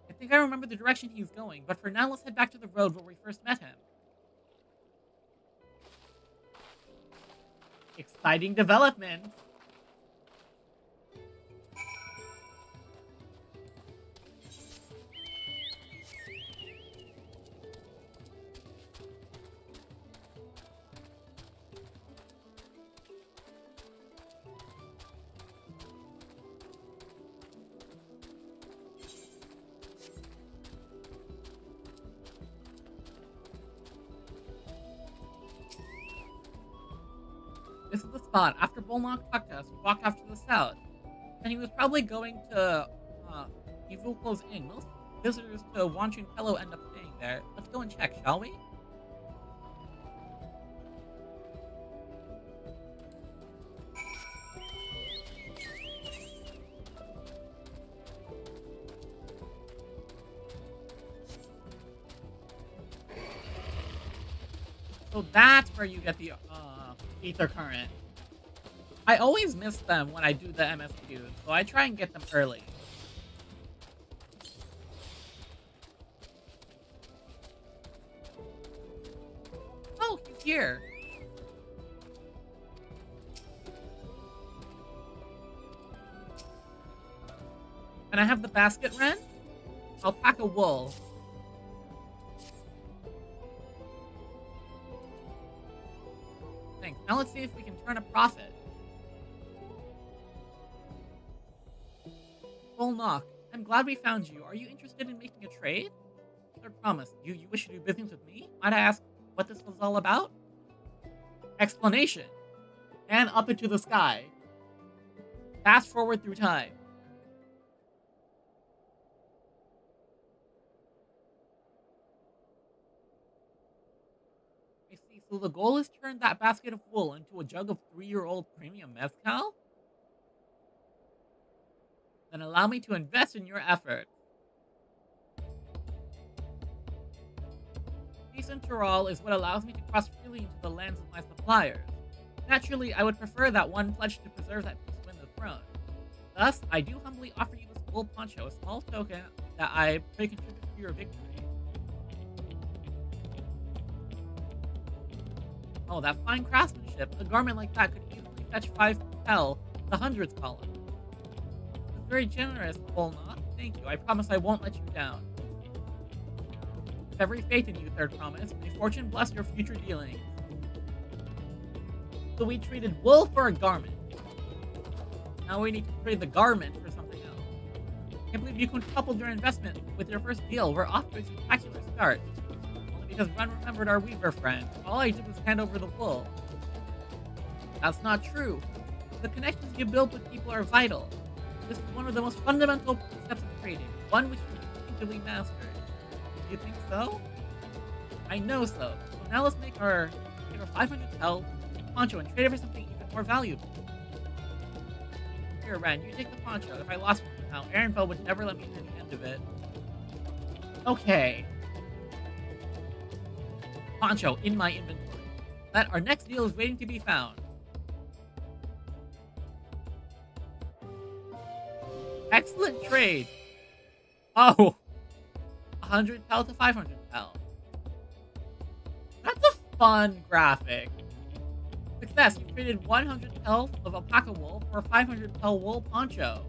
I think I remember the direction he's going, but for now let's head back to the road where we first met him. Exciting development! This is the spot. After Bolnok tucked us, we walked off to the south. And he was probably going to, Ivuklo's Inn. Most visitors to Wanchun Pello end up staying there. Let's go and check, shall we? So that's where you get the, Ether Current. I always miss them when I do the MSQs, so I try and get them early. Oh, he's here. Can I have the basket rent? Alpaca wool. Thanks. Now let's see if we can turn a profit. Full knock. I'm glad we found you. Are you interested in making a trade? Third promise. You wish to do business with me? Might I ask what this was all about? Explanation. And up into the sky. Fast forward through time. I see. So the goal is to turn that basket of wool into a jug of 3-year-old premium mezcal? Then allow me to invest in your effort. Peace in Tyrol is what allows me to cross freely into the lands of my suppliers. Naturally, I would prefer that one pledge to preserve that peace win the throne. Thus, I do humbly offer you this wool poncho, a small token that I pray contributes to your victory. Oh, that fine craftsmanship. A garment like that could easily fetch 5 pel, the hundreds column. It's very generous, Volna. Thank you. I promise I won't let you down. With every faith in you, third promise, may fortune bless your future dealings. So we traded wool for a garment. Now we need to trade the garment for something else. Can't believe you quintupled your investment with your first deal. We're off to a spectacular start. Only because Ren remembered our weaver friend. All I did was hand over the wool. That's not true. The connections you build with people are vital. This is one of the most fundamental steps of trading, one which you instinctively mastered. Do you think so? I know so. So now let's make our 500 pel poncho and trade it for something even more valuable. Here, Ren, you take the poncho. If I lost it now, Ehrenfeld would never let me hear the end of it. Okay. Poncho in my inventory. Our next deal is waiting to be found. Excellent trade. Oh. 100 pel to 500 pel. That's a fun graphic. Success, you've traded 100 pel of alpaca wool for a 500 pel wool poncho.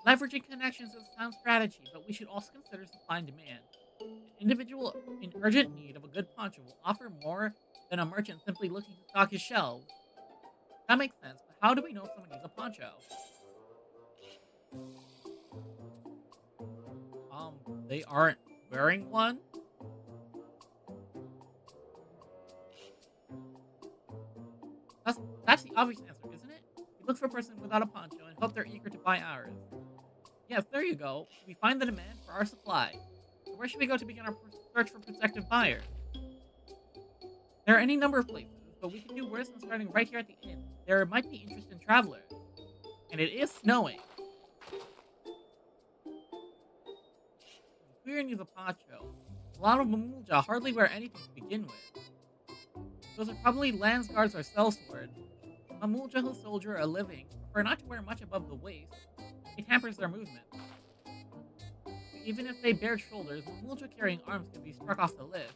Leveraging connections is a sound strategy, but we should also consider supply and demand. An individual in urgent need of a good poncho will offer more than a merchant simply looking to stock his shelves. That makes sense, but how do we know if someone needs a poncho? They aren't wearing one? That's the obvious answer, isn't it? We look for a person without a poncho and hope they're eager to buy ours. Yes, there you go. We find the demand for our supply. So where should we go to begin our search for prospective buyers? There are any number of places, but we can do worse than starting right here at the inn. There might be interest in travelers. And it is snowing. Queer needs a poncho. A lot of Mamulja hardly wear anything to begin with. Those are probably Landsguards or sellswords. Mamulja who soldier a living prefer not to wear much above the waist. It hampers their movement. Even if they bare shoulders, Mamulja carrying arms can be struck off the list.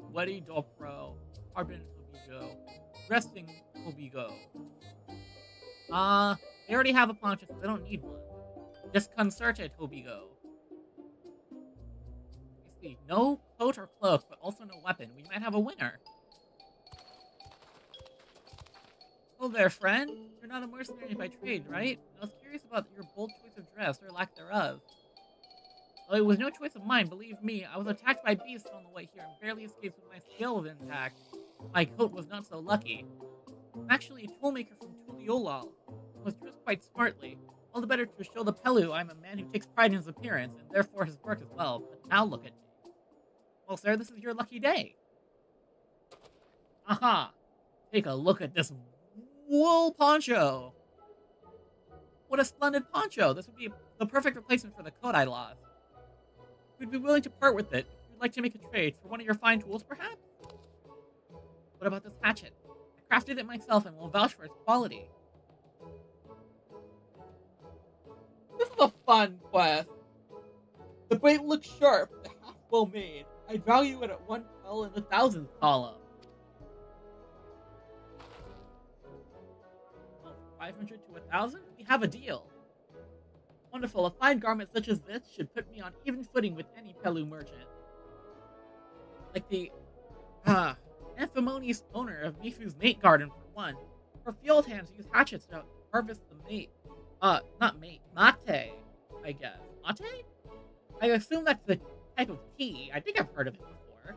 Sweaty Dopro, Arbin Tobigo, Resting Tobigo. They already have a poncho, so they don't need one. Disconcerted Tobigo. I see, no coat or cloak, but also no weapon. We might have a winner. Hello there, friend. You're not a mercenary by trade, right? I was curious about your bold choice of dress, or lack thereof. Well, it was no choice of mine, believe me. I was attacked by beasts on the way here and barely escaped with my scales intact. My coat was not so lucky. I'm actually a toolmaker from Tuliolal. I was dressed quite smartly. All the better to show the Pelu I'm a man who takes pride in his appearance, and therefore his work as well. But now look at me. Well, sir, this is your lucky day. Aha! Take a look at this wool poncho! What a splendid poncho! This would be the perfect replacement for the coat I lost. We'd be willing to part with it if you'd like to make a trade for one of your fine tools, perhaps? What about this hatchet? I crafted it myself and will vouch for its quality. This is a fun quest. The blade looks sharp, the half well made. I value it at 1 pel in the thousands column. 500 to 1,000? We have a deal. Wonderful, a fine garment such as this should put me on even footing with any Pelu merchant. Like the, infamous owner of Mifu's mate garden for one. Her field hands use hatchets to harvest the mate. Not mate, mate, I guess. Mate? I assume that's the type of tea. I think I've heard of it before.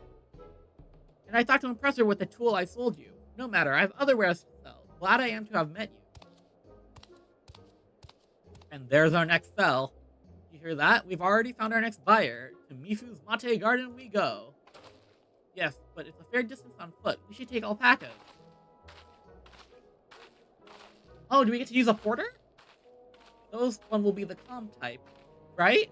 And I thought to impress her with the tool I sold you. No matter, I have other wares to sell. Glad I am to have met you. And there's our next sell. You hear that? We've already found our next buyer. To Mifu's Mate Garden we go. Yes, but it's a fair distance on foot. We should take alpacas. Oh, do we get to use a porter? Those one will be the calm type, right?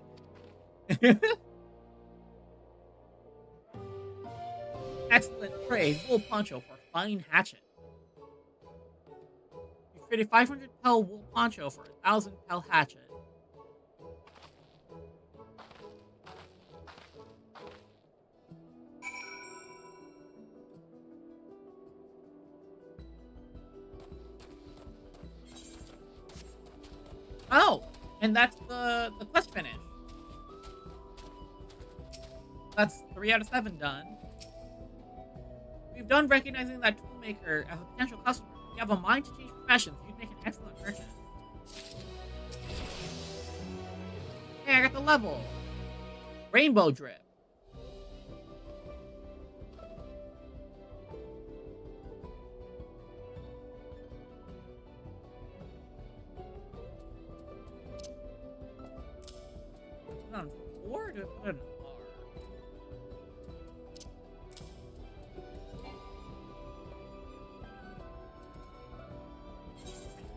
Excellent trade. Wool poncho for fine hatchet. You traded 500 pel wool poncho for 1,000 pel hatchet. Oh, and that's the quest finish. That's 3 out of 7 done. We've done recognizing that toolmaker as a potential customer. If you have a mind to change professions, you'd make an excellent merchant. Hey, I got the level. Rainbow drip. Put it on 4 or do I put it on R?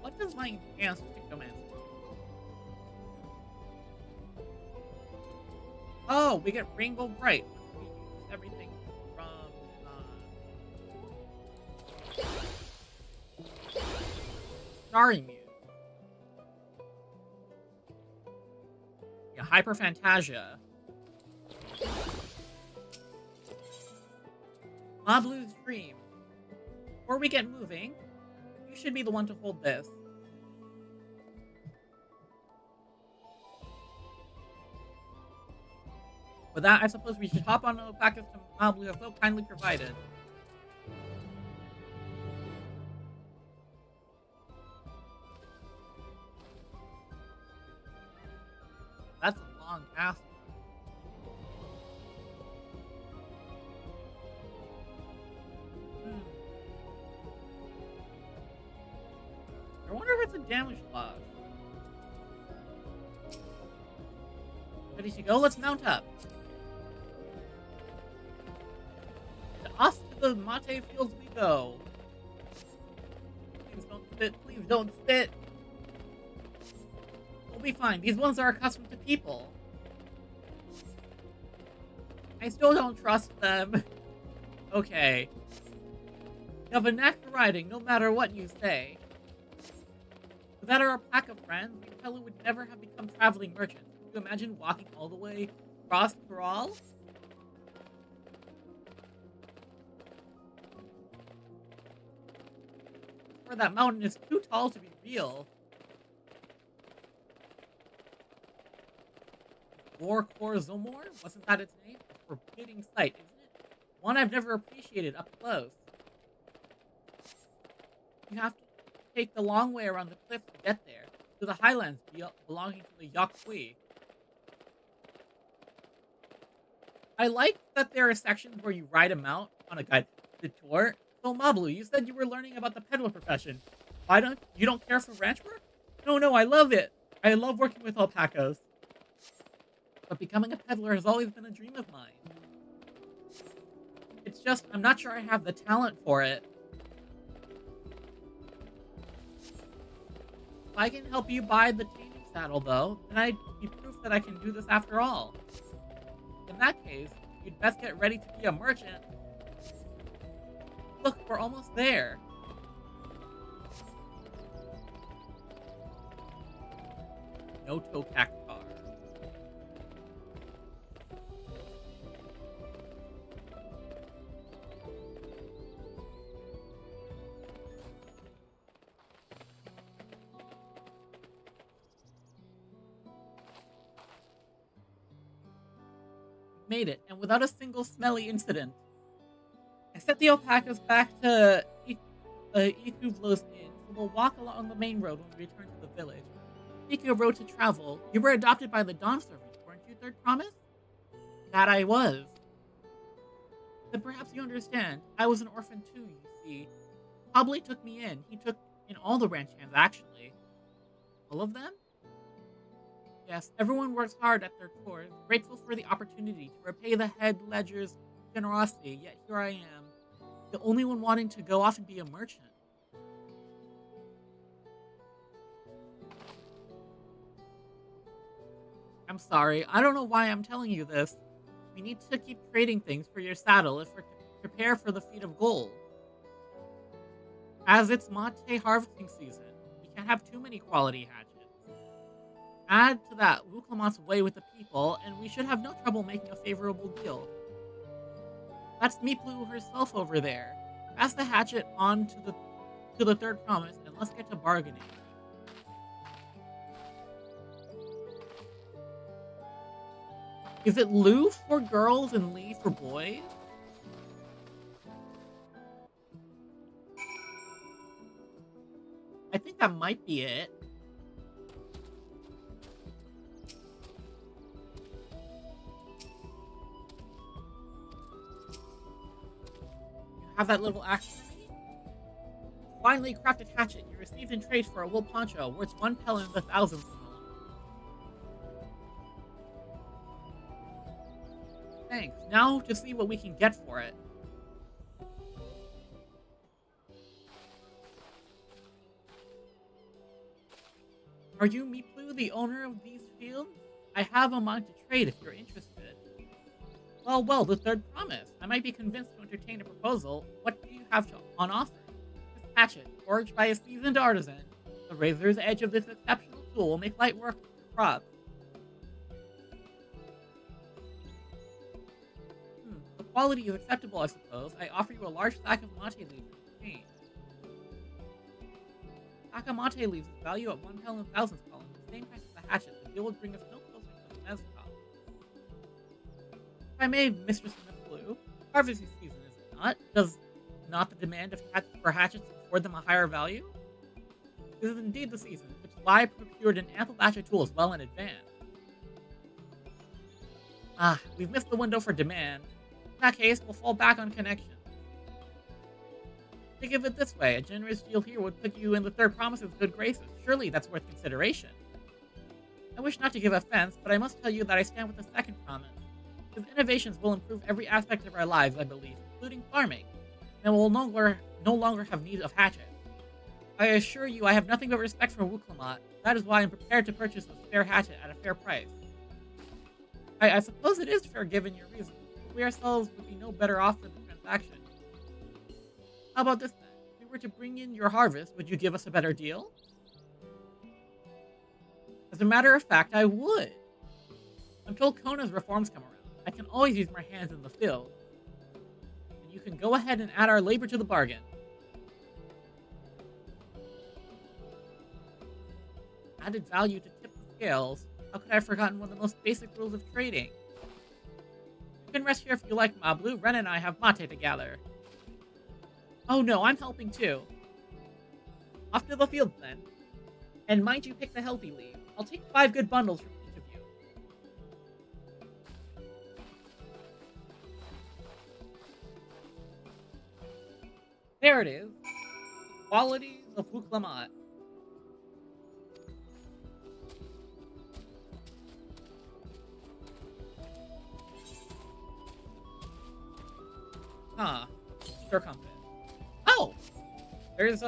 What does my enhanced command? Oh, we get Rainbow Bright. We use everything from Starry Muse. Yeah, Hyper Fantasia. Mablu's Dream. Before we get moving, you should be the one to hold this. With that, I suppose we should hop on the package to Mablu have so kindly provided. That's a long castle. I wonder if it's a damage log. Ready to go? Let's mount up. To us to the Mate Fields we go. Please don't spit. Please don't spit. We'll be fine. These ones are accustomed to people. I still don't trust them. Okay. You have a knack for riding, no matter what you say. Without our pack of friends, the fellow would never have become traveling merchants. Could you imagine walking all the way across Thrall? Or that mountain is too tall to be real. War Zomor? Wasn't that its name? A forbidding sight, isn't it? One I've never appreciated up close. You have to take the long way around the cliff to get there, to the highlands belonging to the Yokwi. I like that there are sections where you ride a mount on a guided tour. So Mablu, you said you were learning about the peddler profession. You don't care for ranch work? No, I love it. I love working with alpacas. But becoming a peddler has always been a dream of mine. It's just, I'm not sure I have the talent for it. If I can help you buy the taming saddle, though, then I'd be proof that I can do this after all. In that case, you'd best get ready to be a merchant. Look, we're almost there. No toe cactar. Made it, and without a single smelly incident. I set the alpacas back to Ikuvlo's inn, so we'll walk along the main road when we return to the village. Speaking of road to travel, you were adopted by the Dawn servant, weren't you, Third Promise? That I was. Then perhaps you understand. I was an orphan too, you see. Probably took me in. He took in all the ranch hands, actually. All of them? Yes, everyone works hard at their chores, grateful for the opportunity to repay the head ledger's generosity, yet here I am, the only one wanting to go off and be a merchant. I'm sorry, I don't know why I'm telling you this. We need to keep trading things for your saddle if we're to prepare for the feat of gold. As it's mate harvesting season, we can't have too many quality hatchets. Add to that Clomos' way with the people, and we should have no trouble making a favorable deal. That's Meeplu herself over there. Pass the hatchet on to the Third Promise, and let's get to bargaining. Is it Lu for girls and Lee for boys? I think that might be it. Have that little axe. Finally crafted hatchet you received in trade for a wool poncho worth 1 pel in the thousands. Thanks. Now to see what we can get for it. Are you Meeplu, the owner of these fields? I have a mind to trade if you're interested. Well, the Third Promise. I might be convinced to entertain a proposal. What do you have on offer? This hatchet, forged by a seasoned artisan. The razor's edge of this exceptional tool will make light work of your crops. The quality is acceptable, I suppose. I offer you a large sack of mate leaves in exchange. Sack of mate leaves is valued at 1 pel in thousands column, the same price as the hatchet. The deal would bring us no closer to the mezcal. If I may, Mistress Meeplu, harvesting season, is it not? Does not the demand for hatchets afford them a higher value? This is indeed the season, which is why I procured an ample batch of tools well in advance. We've missed the window for demand. In that case, we'll fall back on connection. Think of it this way, a generous deal here would put you in the Third Promise's good graces. Surely that's worth consideration. I wish not to give offense, but I must tell you that I stand with the Second Promise. His innovations will improve every aspect of our lives, I believe, including farming, and we'll no longer have need of hatchets. I assure you I have nothing but respect for Clomos. That is why I'm prepared to purchase this fair hatchet at a fair price. I suppose it is fair given your reasons, but we ourselves would be no better off for the transaction. How about this then? If we were to bring in your harvest, would you give us a better deal? As a matter of fact, I would. Until Kona's reforms come around, I can always use my hands in the field. And you can go ahead and add our labor to the bargain. Added value to tip the scales. How could I have forgotten one of the most basic rules of trading? You can rest here if you like, Mablu. Ren and I have mate to gather. Oh no, I'm helping too. Off to the field then. And mind you pick the healthy leaf. I'll take 5 good bundles from each of you. There it is. Qualities of Clomos. Sure compass. Oh! There's,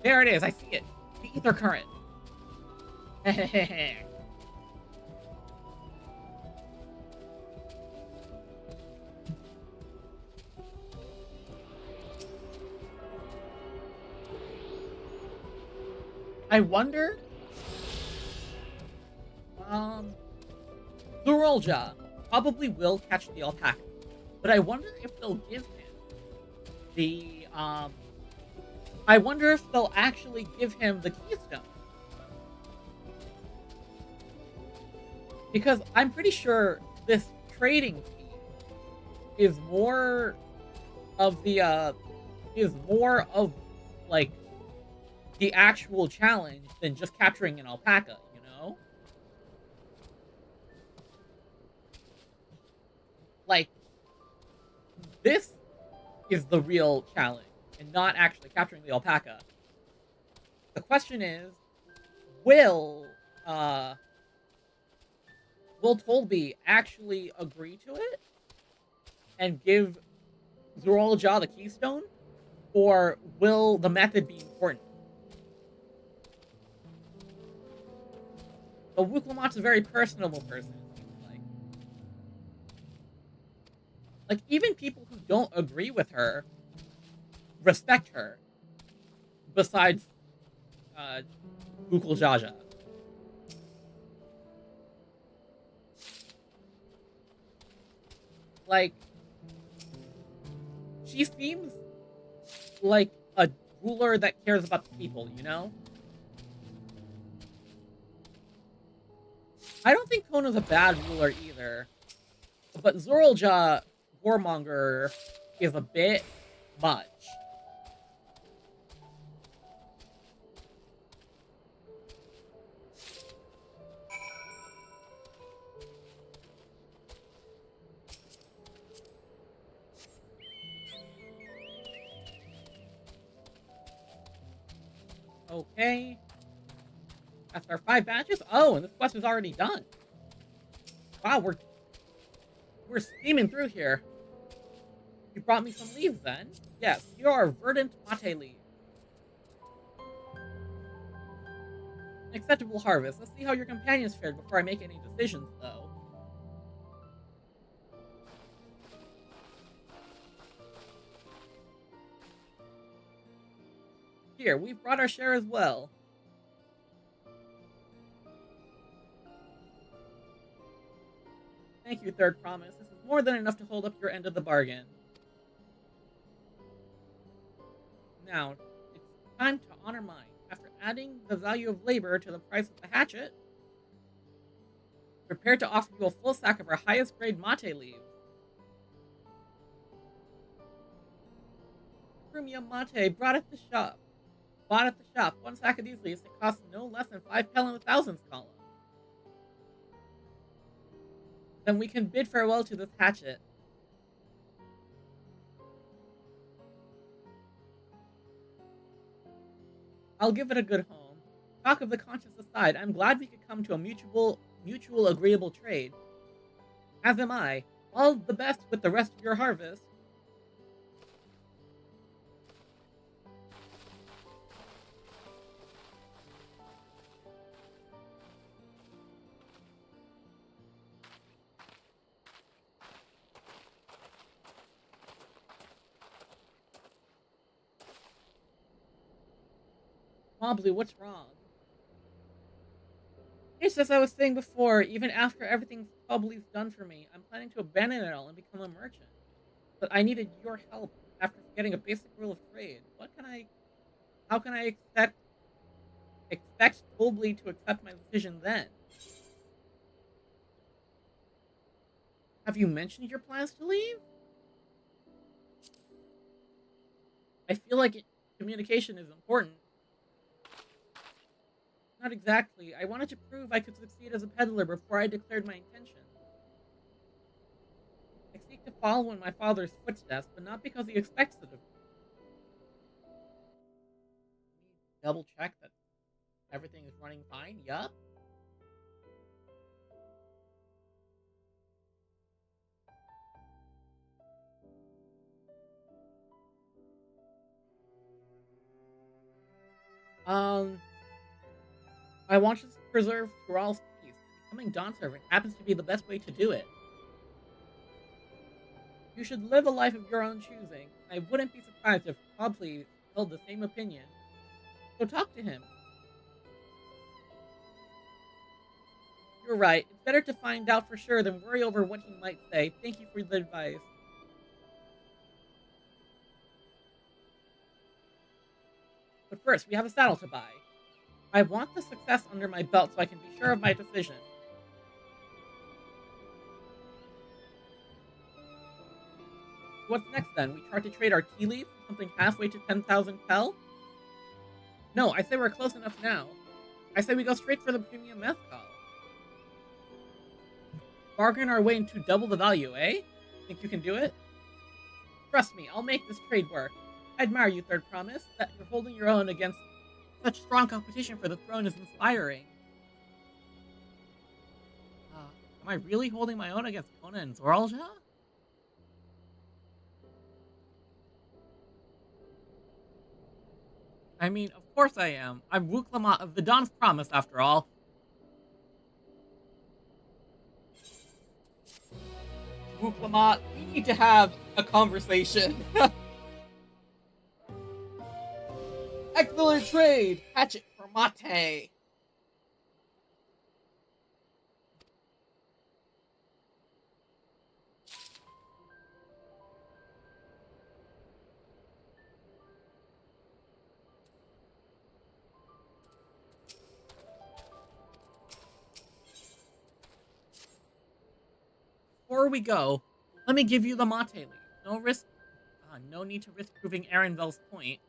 there it is, I see it. The ether current. I wonder Zurolja probably will catch the alpaca, but I wonder if they'll give him the, I wonder if they'll actually give him the keystone. Because I'm pretty sure this trading fee is more of the, like, the actual challenge than just capturing an alpaca, you know? Like, this is the real challenge, and not actually capturing the alpaca. The question is, will Tolby actually agree to it and give Zurolja the keystone? Or will the method be important? But Clomos is a very personable person, it seems like. Like, even people who don't agree with her respect her. Besides, Jaja. Like, she seems like a ruler that cares about the people, you know? I don't think Kona's a bad ruler either. But Zurolja Warmonger is a bit much. Okay. That's our 5 badges? Oh, and this quest is already done. Wow, we're steaming through here. You brought me some leaves then? Yes, here are verdant mate leaves. An acceptable harvest. Let's see how your companions fared before I make any decisions, though. Here, we've brought our share as well. Thank you, Third Promise. This is more than enough to hold up your end of the bargain. Now, it's time to honor mine. After adding the value of labor to the price of the hatchet, prepare to offer you a full sack of our highest grade mate leaves. Premium mate brought at the shop. Bought at the shop. 1 sack of these leaves that costs no less than 5 pel in the thousands column. Then we can bid farewell to this hatchet. I'll give it a good home. Talk of the conscience aside, I'm glad we could come to a mutual agreeable trade. As am I. All the best with the rest of your harvest. Wobbly, what's wrong? It's as I was saying before, even after everything Wobbly's done for me, I'm planning to abandon it all and become a merchant. But I needed your help after getting a basic rule of trade. How can I expect Wobbly to accept my decision then? Have you mentioned your plans to leave? I feel like communication is important. Not exactly. I wanted to prove I could succeed as a peddler before I declared my intention. I seek to follow in my father's footsteps, but not because he expects it of me. Double check that everything is running fine. Yup. I want to preserve Thrall's peace. Becoming Dawn Servant happens to be the best way to do it. You should live a life of your own choosing. I wouldn't be surprised if Wobbly held the same opinion. So talk to him. You're right. It's better to find out for sure than worry over what he might say. Thank you for the advice. But first, we have a saddle to buy. I want the success under my belt so I can be sure of my decision. What's next then? We try to trade our tea leaf for something halfway to 10,000 pel? No, I say we're close enough now. I say we go straight for the premium mezcal. Bargain our way into double the value, eh? Think you can do it? Trust me, I'll make this trade work. I admire you, Third Promise. That you're holding your own against such strong competition for the throne is inspiring. Am I really holding my own against Kona and Zoralja? I mean, of course I am. I'm Clomos of the Dawn's Promise, after all. Clomos, we need to have a conversation. Excellent trade! Hatchet for Mate. Before we go, let me give you the Mate lead. No need to risk proving Arenville's point.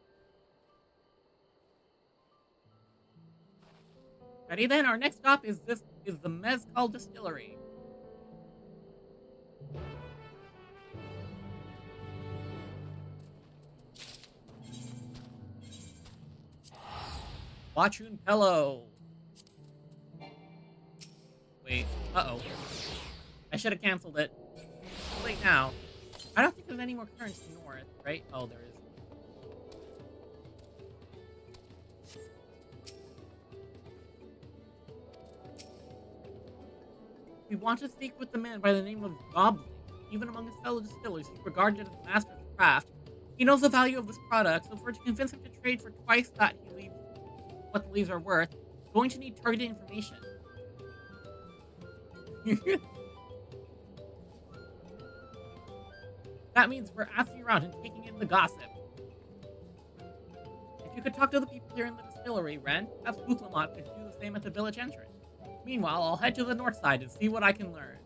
Ready then? Our next stop is the Mezcal Distillery. Wachun Pello. Wait, uh-oh. I should have canceled it. Too late now. I don't think there's any more currents north, right? Oh, there is. We want to speak with the man by the name of Goblin. Even among his fellow distillers, he's regarded as a master of the craft. He knows the value of this product, so if we're to convince him to trade for twice what the leaves are worth, we're going to need targeted information. That means we're asking around and taking in the gossip. If you could talk to the people here in the distillery, Ren, perhaps Clomos could do the same at the village entrance. Meanwhile, I'll head to the north side and see what I can learn.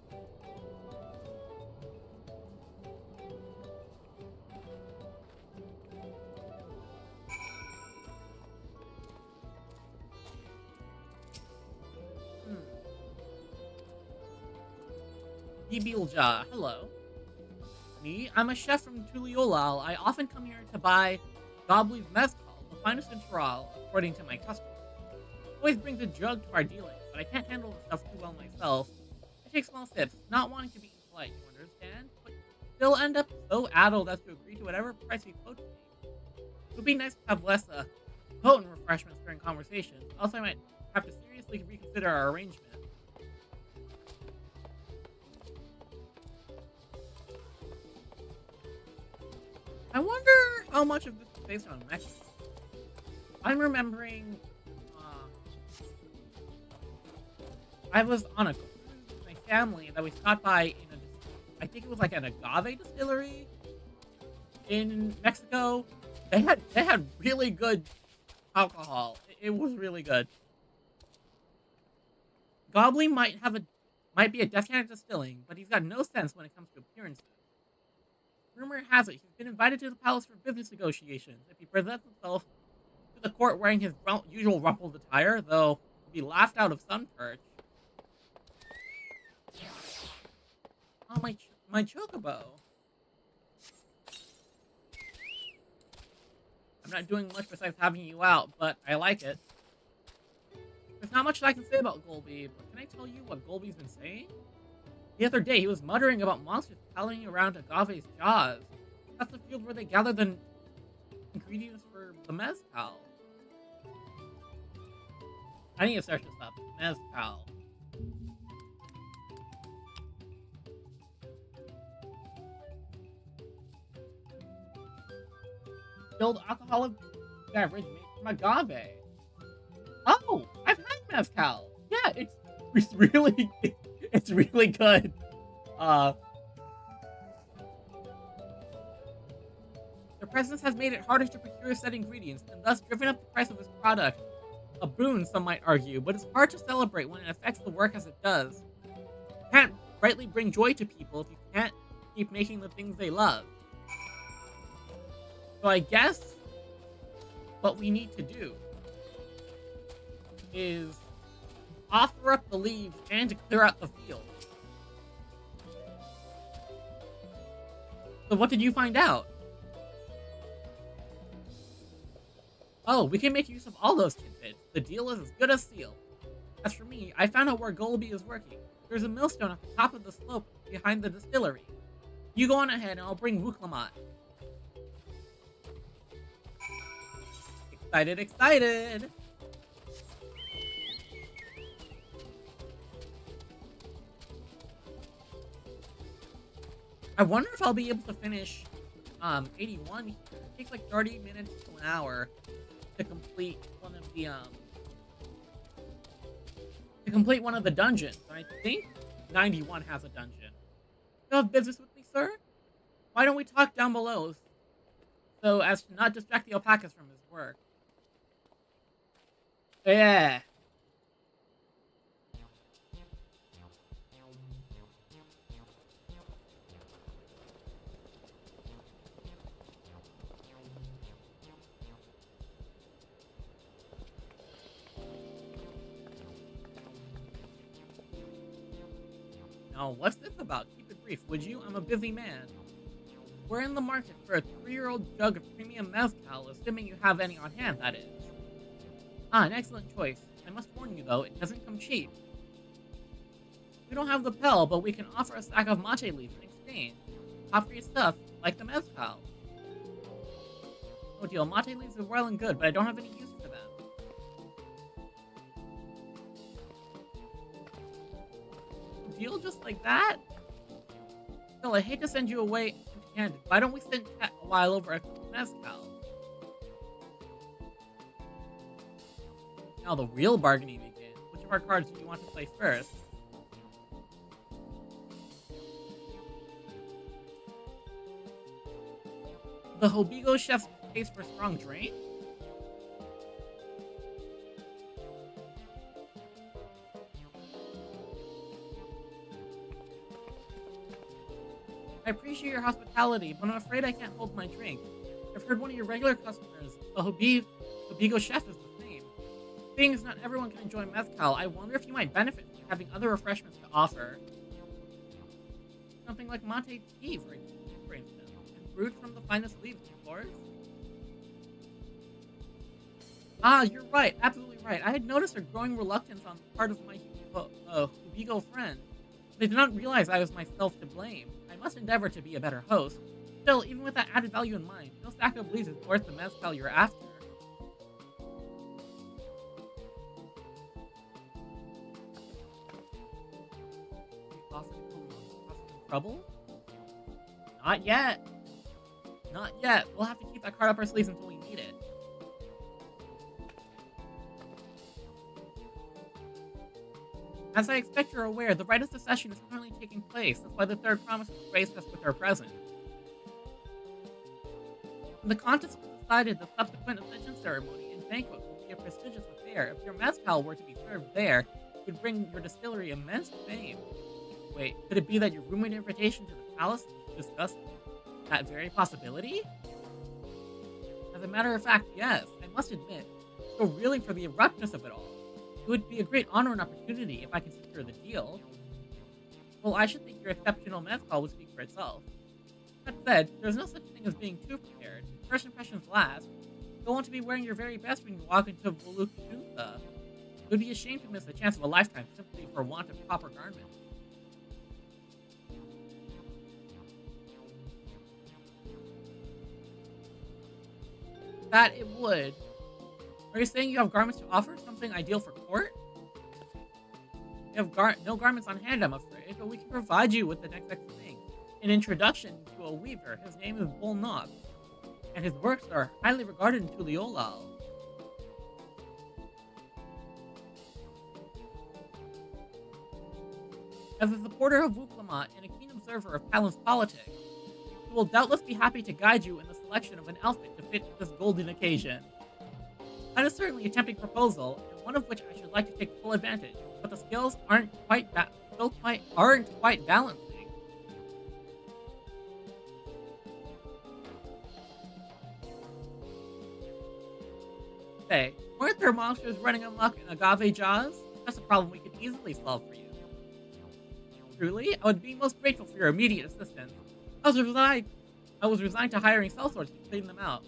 Yibilja, hello. Me? I'm a chef from Tuliolal. I often come here to buy Goblin Mezcal, the finest in Toral, according to my customers. Always brings a jug to our dealings, but I can't handle the stuff too well myself. I take small sips, not wanting to be impolite, you understand? But still end up so addled as to agree to whatever price you quote to me. It would be nice to have less potent refreshments during conversations. Also, I might have to seriously reconsider our arrangement. I wonder how much of this is based on Mexico. I'm remembering, I was on a cruise with my family that we stopped by I think it was like an agave distillery in Mexico. They had really good alcohol. It was really good. Goblin might be a deft-handed distilling, but he's got no sense when it comes to appearances. Rumor has it he's been invited to the palace for business negotiations. If he presents himself to the court wearing his usual rumpled attire, though, he'll be laughed out of sun perch. Oh, my chocobo. I'm not doing much besides having you out, but I like it. There's not much that I can say about Golby, but can I tell you what Golby's been saying? The other day, he was muttering about monsters prowling around Agave's jaws. That's the field where they gather the ingredients for the mezcal. I need to search this up. Mezcal. Distilled alcoholic beverage made from agave. Oh, I've had mezcal. Yeah, It's really, it's really good. Their presence has made it harder to procure said ingredients, and thus driven up the price of this product. A boon, some might argue, but it's hard to celebrate when it affects the work as it does. You can't rightly bring joy to people if you can't keep making the things they love. So I guess what we need to do is offer up the leaves and to clear out the field. So what did you find out? Oh, we can make use of all those tidbits. The deal is as good as sealed. As for me, I found out where Golby is working. There's a millstone at the top of the slope behind the distillery. You go on ahead and I'll bring Wuklamat. Excited, excited! I wonder if I'll be able to finish 81 here. It takes like 30 minutes to an hour to complete one of the dungeons. I think 91 has a dungeon. You have business with me, sir? Why don't we talk down below so as to not distract the alpacas from his work? Yeah. Now, what's this about? Keep it brief, would you? I'm a busy man. We're in the market for a 3-year-old jug of premium mezcal, assuming you have any on hand, that is. Ah, an excellent choice. I must warn you, though, it doesn't come cheap. We don't have the pill, but we can offer a sack of mate leaves in exchange. Top free stuff, like the mezcal. No deal, mate leaves are well and good, but I don't have any use for them. Deal just like that? Still, I hate to send you away empty-handed. Why don't we sit and chat a while over a mezcal? Now the real bargaining begins. Which of our cards do you want to play first? The Hobigo chef's taste for strong drink? I appreciate your hospitality, but I'm afraid I can't hold my drink. I've heard one of your regular customers, the Hobigo chef, is the same. Seeing as not everyone can enjoy mezcal, I wonder if you might benefit from having other refreshments to offer. Something like mate tea, for instance, and brewed from the finest leaves, of course. Ah, you're right, absolutely right. I had noticed a growing reluctance on the part of my Hobigo friend. They did not realize I was myself to blame. I must endeavor to be a better host. Still, even with that added value in mind, no sack of leaves is worth the mezcal you're after. Trouble? Not yet. Not yet. We'll have to keep that card up our sleeves until we need it. As I expect you're aware, the rite of secession is currently taking place. That's why the third promise has graced us with her presence. The contest was decided the subsequent ascension ceremony and banquet will be a prestigious affair. If your mezcal were to be served there, it would bring your distillery immense fame. Wait, could it be that your roommate invitation to the palace discussed that very possibility? As a matter of fact, yes, I must admit, so reeling for the abruptness of it all. It would be a great honor and opportunity if I could secure the deal. Well, I should think your exceptional mezcal would speak for itself. That said, there's no such thing as being too prepared. First impressions last. You'll want to be wearing your very best when you walk into Volukshunta. It would be a shame to miss the chance of a lifetime simply for want of proper garments. That it would. Are you saying you have garments to offer? Something ideal for court? You have no garments on hand, I'm afraid, but we can provide you with the next best thing. An introduction to a weaver. His name is Bolnok, and his works are highly regarded in Tuliolal. As a supporter of Wuklamat and a keen observer of Palin's politics, he will doubtless be happy to guide you in the selection of an outfit to fit this golden occasion. That is certainly a tempting proposal, and one of which I should like to take full advantage, but the skills aren't quite balancing. Say, weren't there monsters running amok in Agave Jaws? That's a problem we could easily solve for you. Truly, I would be most grateful for your immediate assistance. I was resigned to hiring sellswords to clean them out.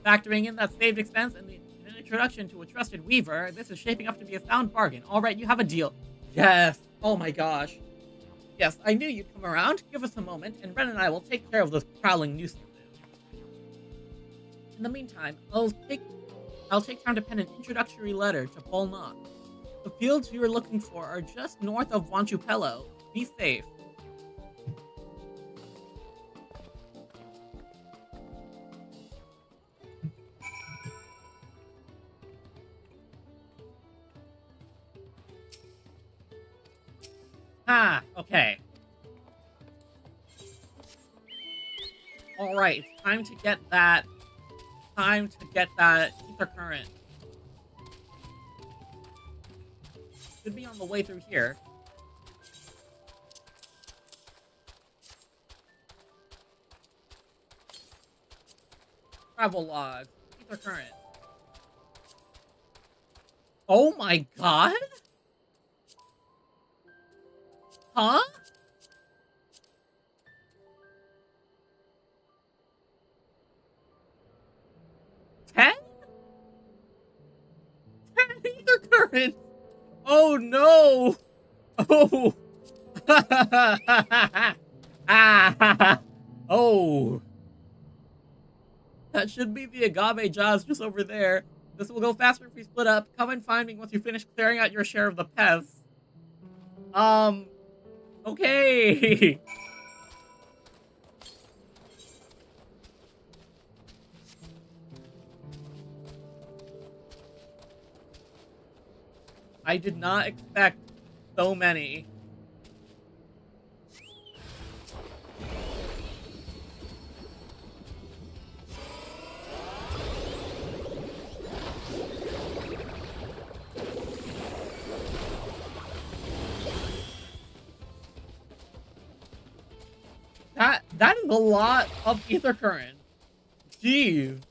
Factoring in that saved expense and an introduction to a trusted weaver, this is shaping up to be a sound bargain. Alright, you have a deal. Yes! Oh my gosh. Yes, I knew you'd come around. Give us a moment, and Ren and I will take care of this prowling nuisance. In the meantime, I'll take time to pen an introductory letter to Bolnok. The fields you are looking for are just north of Wanchupelo. Be safe. Okay. Alright, it's time to get that ether current. Should be on the way through here. Travel log. Ether current. Oh my god? Huh? Ten ether currents! Oh no! Oh! Ah! Oh! That should be the agave jaws just over there. This will go faster if we split up. Come and find me once you finish clearing out your share of the pests. Okay! I did not expect so many. That is a lot of ether current. Jeez.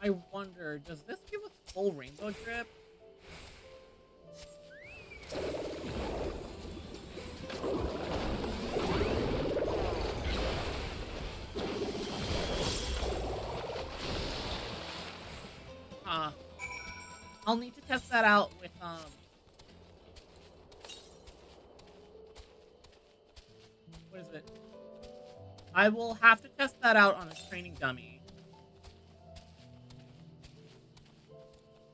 I wonder, does this give us full rainbow drip? I'll need to test that out with, what is it? I will have to test that out on a training dummy.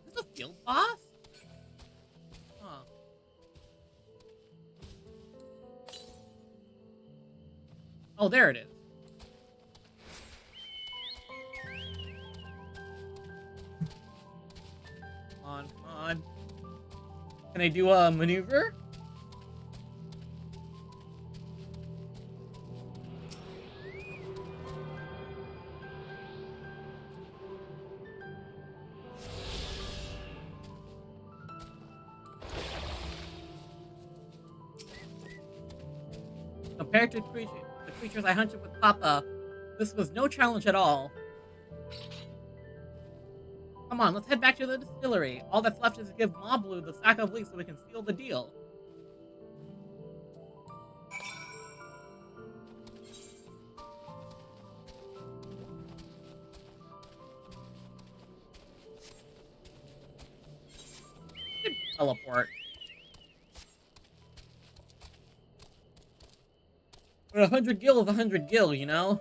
Is this a field boss? Huh. Oh, there it is. Come on. Can I do a maneuver? Compared to the creatures I hunted with Papa, this was no challenge at all. Come on, let's head back to the distillery. All that's left is to give Moblu the sack of leaves so we can seal the deal. Teleport. But 100 gil is 100 gil, you know?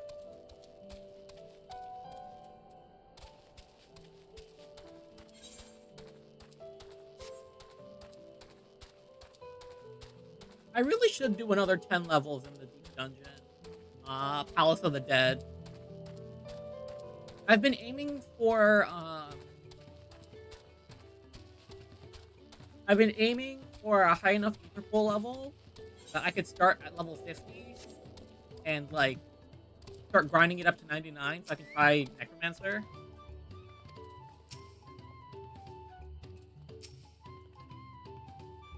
I really should do another 10 levels in the Deep Dungeon. Palace of the Dead. I've been aiming for, a high enough Interpol level that I could start at level 50 and, like, start grinding it up to 99 so I can try Necromancer.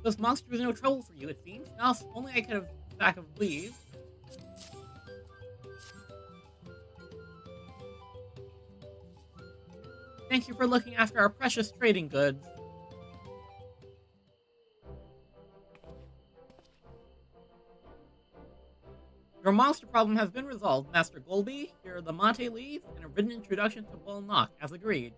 This monster was no trouble for you, it seems. Now, if only I could have a stack of leaves. Thank you for looking after our precious trading goods. Your monster problem has been resolved, Master Golby. Here are the Monte leaves and a written introduction to Bull Knock, as agreed.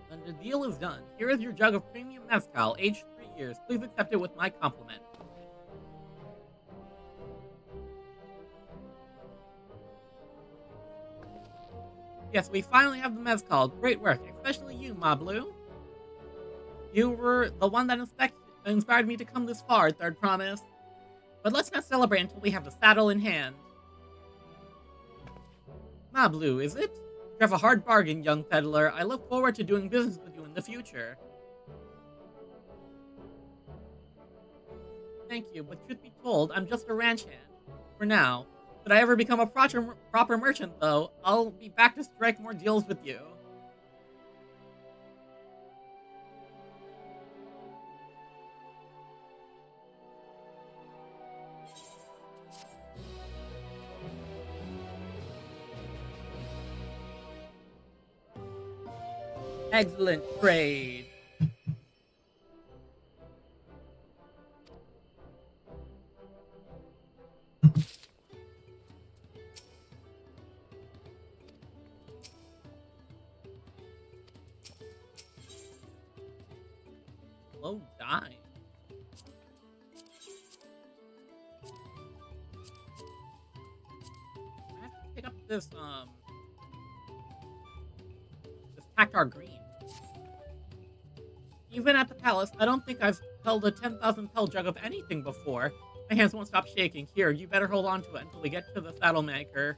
And the deal is done. Here is your jug of premium mezcal, aged 3 years. Please accept it with my compliment. Yes, we finally have the mezcal. Great work, especially you, Ma Blue. You were the one that inspired me to come this far, Third Promise. But let's not celebrate until we have the saddle in hand. Ma Blue, is it? You have a hard bargain, young peddler. I look forward to doing business with you in the future. Thank you, but truth be told, I'm just a ranch hand. For now. Should I ever become a proper merchant, though, I'll be back to strike more deals with you. Excellent trade. Slow dying. I have to pick up this Tactar Green. Even at the palace, I don't think I've held a 10,000 pel jug of anything before. My hands won't stop shaking. Here, you better hold on to it until we get to the saddle maker.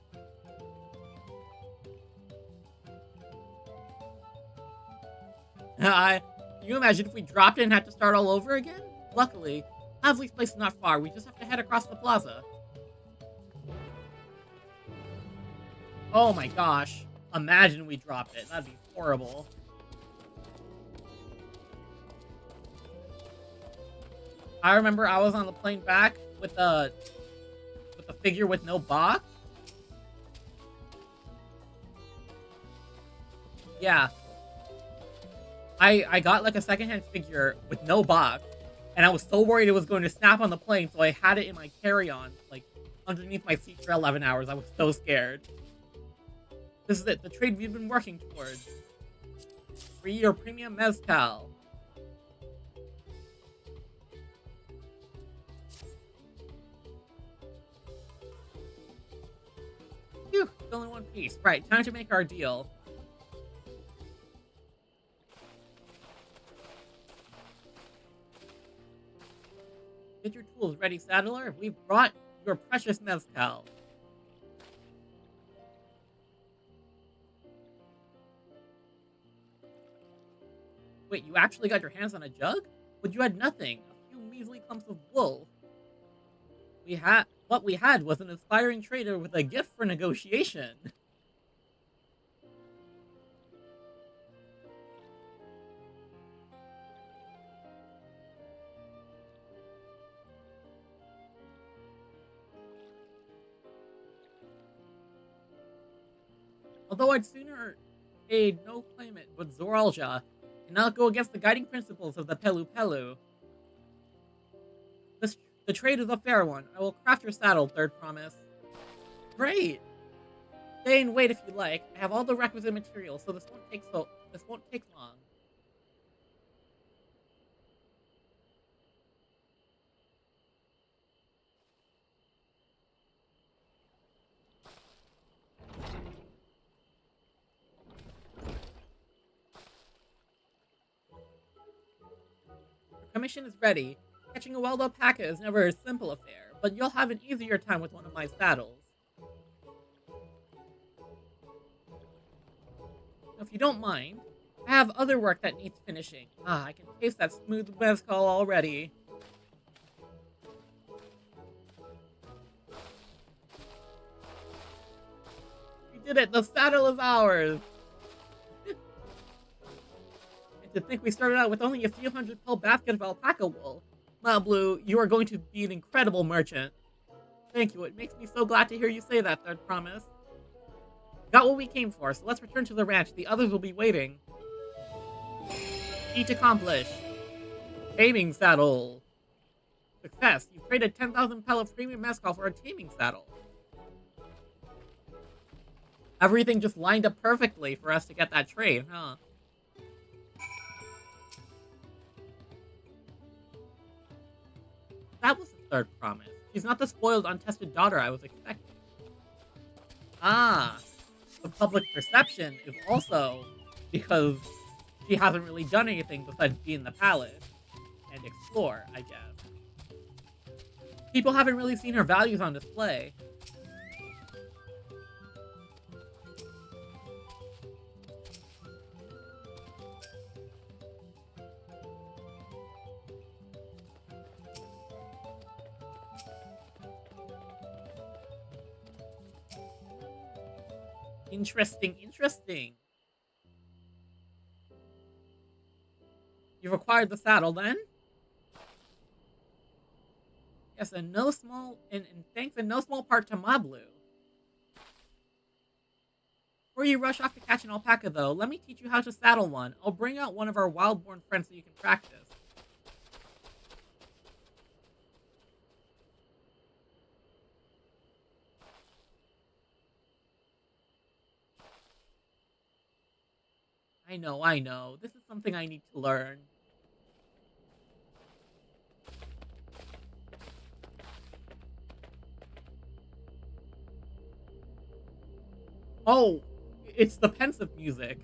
Can you imagine if we dropped it and had to start all over again? Luckily, Havli's place is not far. We just have to head across the plaza. Oh my gosh. Imagine we dropped it. That'd be horrible. I remember I was on the plane back with the figure with no box. Yeah. I got like a secondhand figure with no box, and I was so worried it was going to snap on the plane, so I had it in my carry-on, like, underneath my seat for 11 hours. I was so scared. This is it, the trade we've been working towards. Free your premium mezcal. Phew, still in one piece. Right, time to make our deal. Get your tools ready, Saddler. We've brought your precious mezcal. Wait, you actually got your hands on a jug? But you had nothing. A few measly clumps of wool. What we had was an aspiring trader with a gift for negotiation. Although I'd sooner aid no claimant but Zoralja, and not go against the guiding principles of the Pelu Pelu. The trade is a fair one. I will craft your saddle, Third Promise. Great! Stay and wait if you like. I have all the requisite materials, so this won't take long. Commission is ready. Catching a wild alpaca is never a simple affair, but you'll have an easier time with one of my saddles. Now, if you don't mind, I have other work that needs finishing. I can taste that smooth mezcal already. We did it! The saddle is ours! And to think we started out with only a few hundred pill basket of alpaca wool. Blue, you are going to be an incredible merchant. Thank you, it makes me so glad to hear you say that, Third Promise. Got what we came for, so let's return to the ranch. The others will be waiting. Feat accomplished. Taming saddle. Success. You traded 10,000 pel of premium mezcal for a taming saddle. Everything just lined up perfectly for us to get that trade, huh? That was the Third Promise. She's not the spoiled, untested daughter I was expecting. The public perception is also because she hasn't really done anything besides be in the palace and explore, I guess. People haven't really seen her values on display. Interesting. You've acquired the saddle, then? Yes, and thanks in no small part to Mablu. Before you rush off to catch an alpaca, though, let me teach you how to saddle one. I'll bring out one of our wild-born friends so you can practice. I know. This is something I need to learn. Oh, it's the pensive music.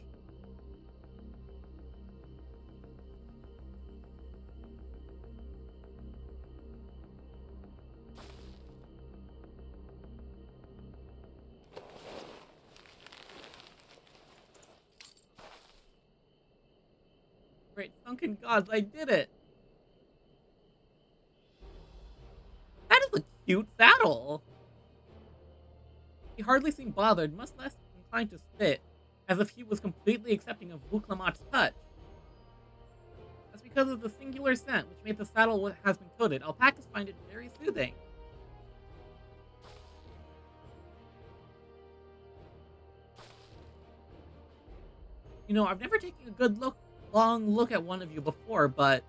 Great sunken gods, I did it! That is a cute saddle! He hardly seemed bothered, much less inclined to spit, as if he was completely accepting of Clomos' touch. That's because of the singular scent which made the saddle what has been coated. Alpacas find it very soothing. You know, I've never taken a good long look at one of you before, but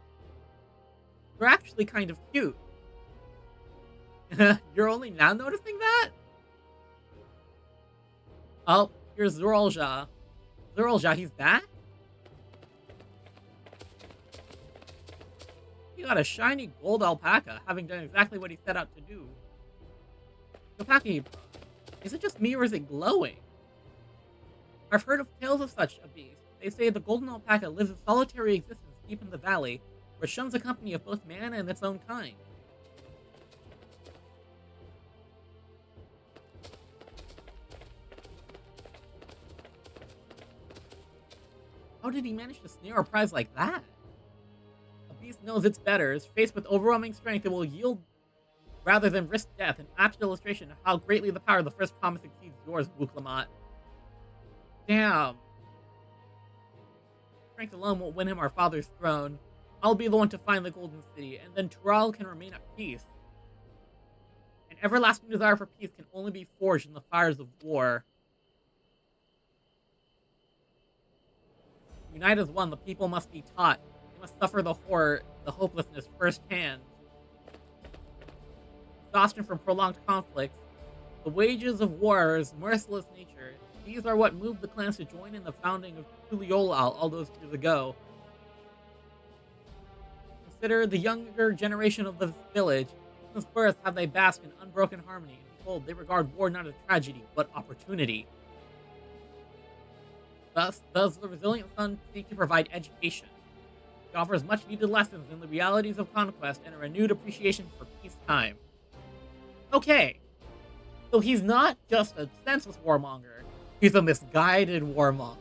you're actually kind of cute. You're only now noticing that? Oh, here's Zorolja. Zorolja, he's back? He got a shiny gold alpaca, having done exactly what he set out to do. Alpaca, is it just me or is it glowing? I've heard of tales of such a beast. They say the golden alpaca lives a solitary existence deep in the valley, where it shuns the company of both man and its own kind. How did he manage to snare a prize like that? A beast knows its betters. Faced with overwhelming strength, it will yield rather than risk death, an apt illustration of how greatly the power of the first promise exceeds yours, Wuklamat. Damn. Strength alone won't win him our father's throne. I'll be the one to find the Golden City, and then Tural can remain at peace. An everlasting desire for peace can only be forged in the fires of war. Unite as one, the people must be taught. They must suffer the horror, the hopelessness firsthand. Exhaustion from prolonged conflicts, the wages of war's merciless nature. These are what moved the clans to join in the founding of Tuliolal all those years ago. Consider the younger generation of the village. Since birth have they basked in unbroken harmony, and behold, they regard war not as tragedy, but opportunity. Thus, does the resilient son seek to provide education. He offers much-needed lessons in the realities of conquest and a renewed appreciation for peacetime. Okay, so he's not just a senseless warmonger, he's a misguided warmonger.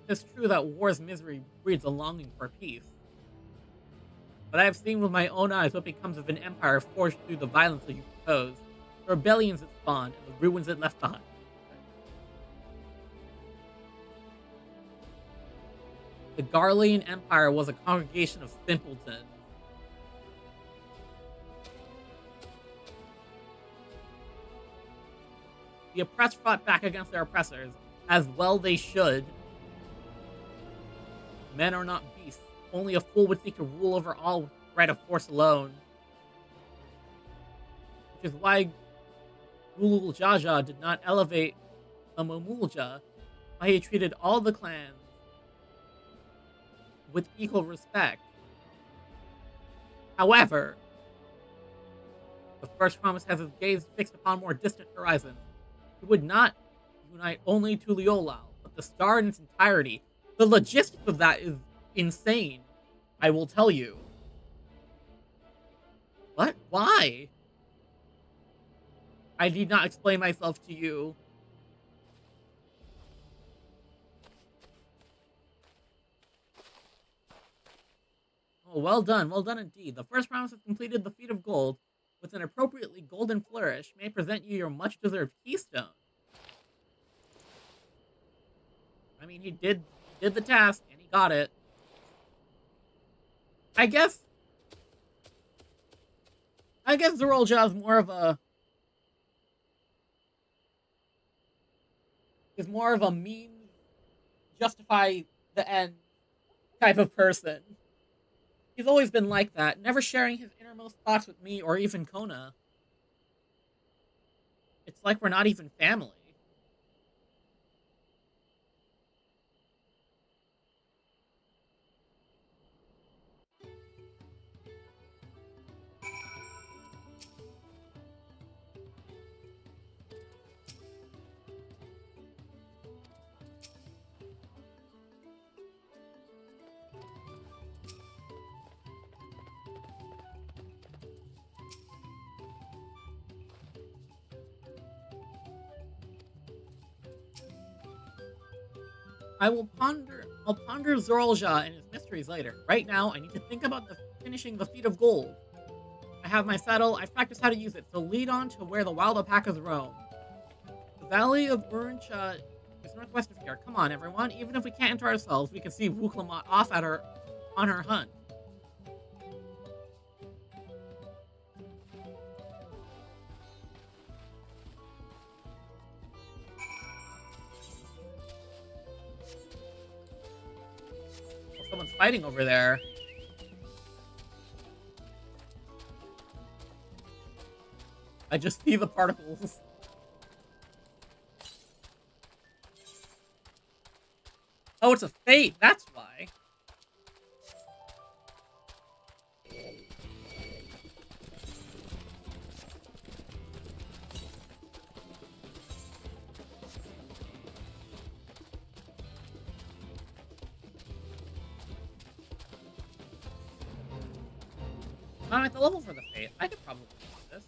It's true that war's misery breeds a longing for peace. But I have seen with my own eyes what becomes of an empire forged through the violence that you propose, the rebellions it spawned, and the ruins it left behind. The Garlean Empire was a congregation of simpletons. The oppressed fought back against their oppressors, as well they should. Men are not beasts. Only a fool would seek to rule over all with the threat of force alone. Which is why Gulul Jaja did not elevate a Momulja, why he treated all the clans with equal respect. However, the first promise has his gaze fixed upon more distant horizons. He would not unite only to Leolal, but the star in its entirety. The logistics of that is insane, I will tell you. What? Why? I need not explain myself to you. Oh, well done indeed. The first promise has completed the feat of gold. With an appropriately golden flourish, may present you your much-deserved keystone. I mean, he did the task, and he got it. I guess Zorolja is more of a mean, justify the end type of person. He's always been like that, never sharing his innermost thoughts with me or even Kona. It's like we're not even family. I'll ponder Zorolja and his mysteries later. Right now, I need to think about finishing the feat of gold. I have my saddle, I've practiced how to use it, so lead on to where the wild alpacas roam. The Valley of Urncha is northwest of here. Come on, everyone. Even if we can't enter ourselves, we can see Wuklamot off on her hunt. Someone's fighting over there. I just see the particles. Oh, it's a fate, that's why. I'm at the level for the fate. I could probably do this.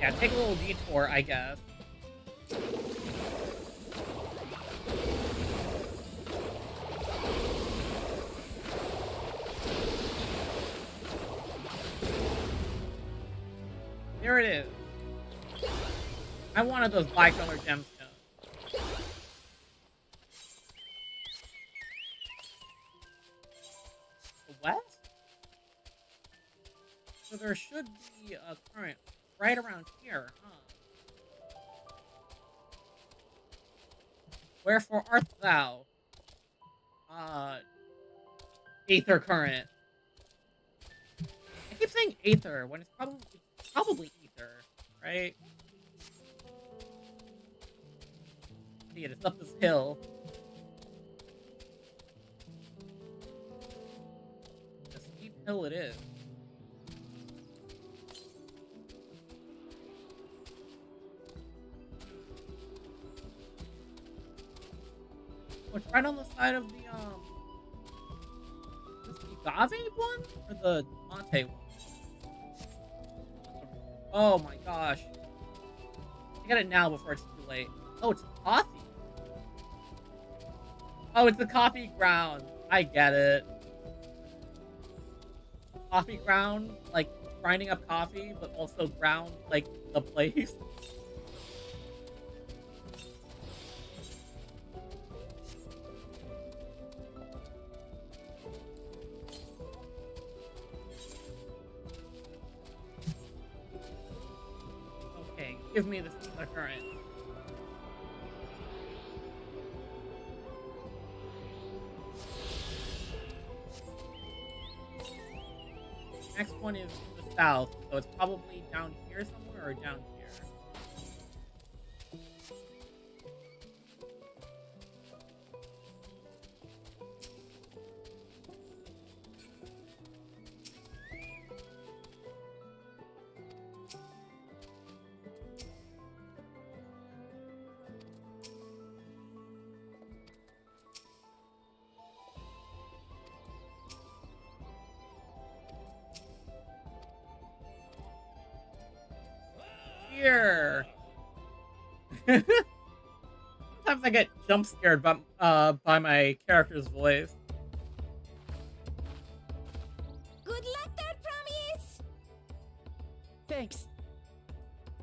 Yeah, take a little detour, I guess. There it is. I wanted those bicolor gemstones. The west? So there should be a current right around here, huh? Wherefore art thou? Aether current. I keep saying Aether when it's probably Ether, right? See it, it's up this hill. A steep hill it is. Oh, it's right on the side of the, is this the agave one? Or the mate one? Oh my gosh. I get it now before it's too late. Oh, it's coffee. Oh, it's the coffee ground. I get it. Coffee ground, like grinding up coffee, but also ground, like the place. Okay, give me the Steamer current. Next one is in the south, so it's probably down here somewhere or down here. Here. Sometimes I get jump scared by my character's voice. Good luck there, Promise! Thanks.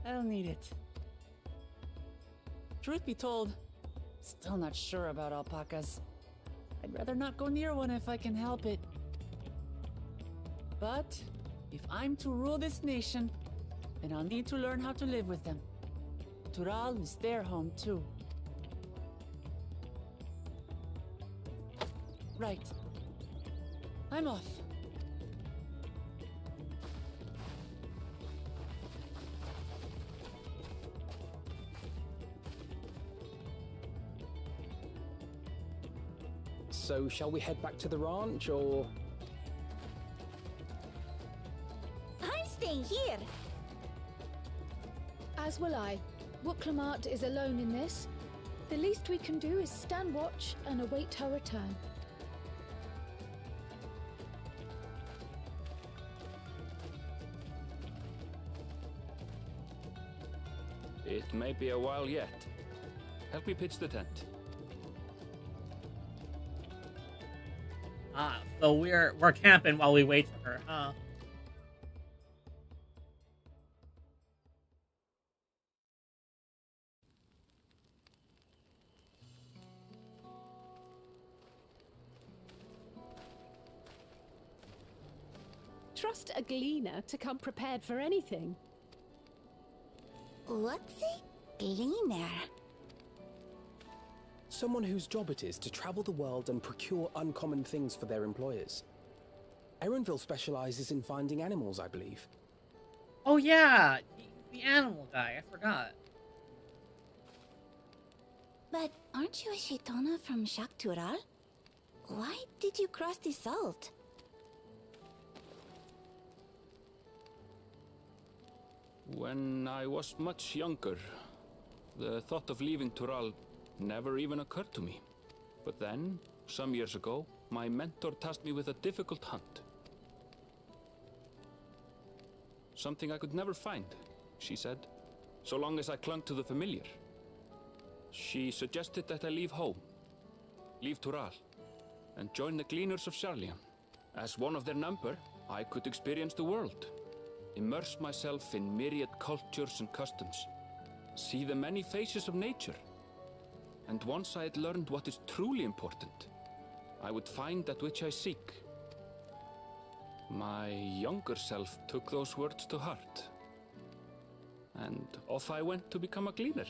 I'll need it. Truth be told, still not sure about alpacas. I'd rather not go near one if I can help it. But if I'm to rule this nation, then I'll need to learn how to live with them. Tural is their home too. Right. I'm off. So, shall we head back to the ranch, or...? I'm staying here. As will I. Clomos is alone in this. The least we can do is stand watch and await her return. It may be a while yet. Help me pitch the tent. Ah, so we're camping while we wait for her, huh? Trust a gleaner to come prepared for anything. What's a gleaner? Someone whose job it is to travel the world and procure uncommon things for their employers. Erenville specializes in finding animals, I believe. Oh yeah, the animal guy, I forgot. But aren't you a Shaitana from Shaktural? Why did you cross the salt? When I was much younger, the thought of leaving Tural never even occurred to me. But then, some years ago, my mentor tasked me with a difficult hunt. Something I could never find, she said, so long as I clung to the familiar. She suggested that I leave home, leave Tural, and join the Gleaners of Sharlian. As one of their number, I could experience the world, immerse myself in myriad cultures and customs, see the many faces of nature. And once I had learned what is truly important, I would find that which I seek. My younger self took those words to heart, and off I went to become a gleaner.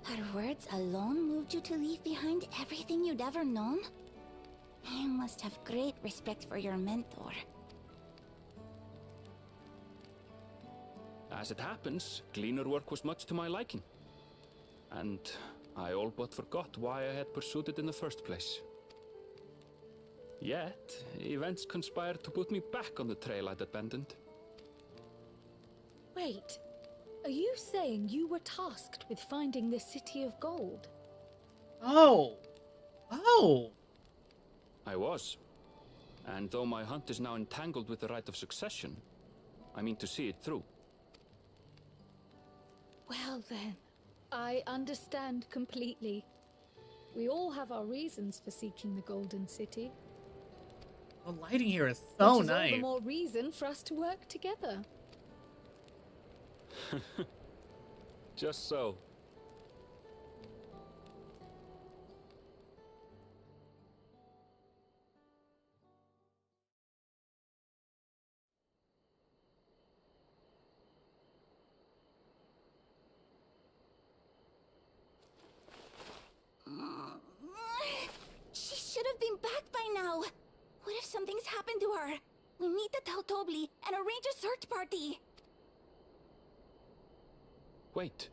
Her words alone moved you to leave behind everything you'd ever known? You must have great respect for your mentor. As it happens, cleaner work was much to my liking. And I all but forgot why I had pursued it in the first place. Yet, events conspired to put me back on the trail I'd abandoned. Wait, are you saying you were tasked with finding the City of Gold? Oh! Oh! I was. And though my hunt is now entangled with the right of succession, I mean to see it through. Well then, I understand completely. We all have our reasons for seeking the Golden City. The lighting here is so which is nice. all the more reason for us to work together. Just so. She should have been back by now. What if something's happened to her? We need to tell Tobli and arrange a search party. Wait.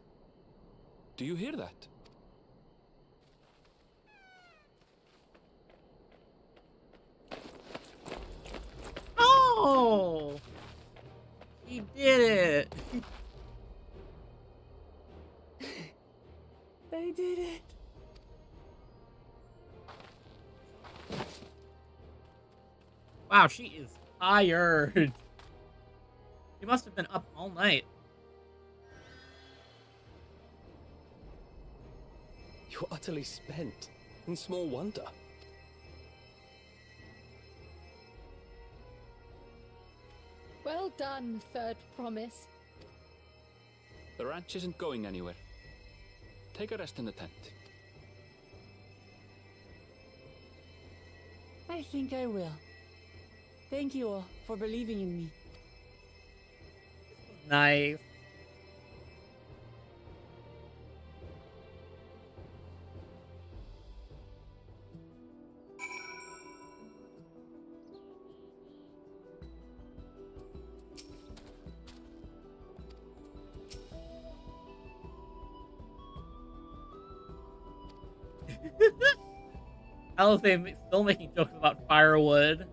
Do you hear that? Oh! He did it! They did it. Wow, she is tired. She must have been up all night. You're utterly spent, and small wonder. Well done, Third Promise. The ranch isn't going anywhere. Take a rest in the tent. I think I will. Thank you all for believing in me. Nice. How is they still making jokes about firewood?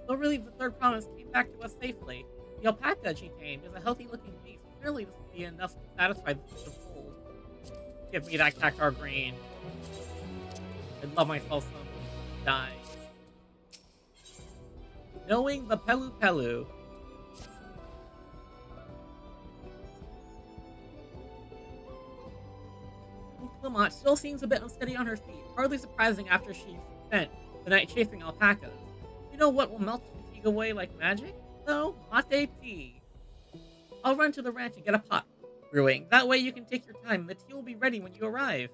So relieved the Third Promise came back to us safely. The alpaca she tamed is a healthy-looking beast. Surely this will be enough to satisfy the fish of soul. Give me that cactar green. I'd love myself some dye. Knowing the Pelu Pelu. Clomos still seems a bit unsteady on her feet, hardly surprising after she spent the night chasing alpacas. You know what will melt fatigue away like magic? No, mate tea. I'll run to the ranch and get a pot brewing. That way you can take your time and the tea will be ready when you arrive.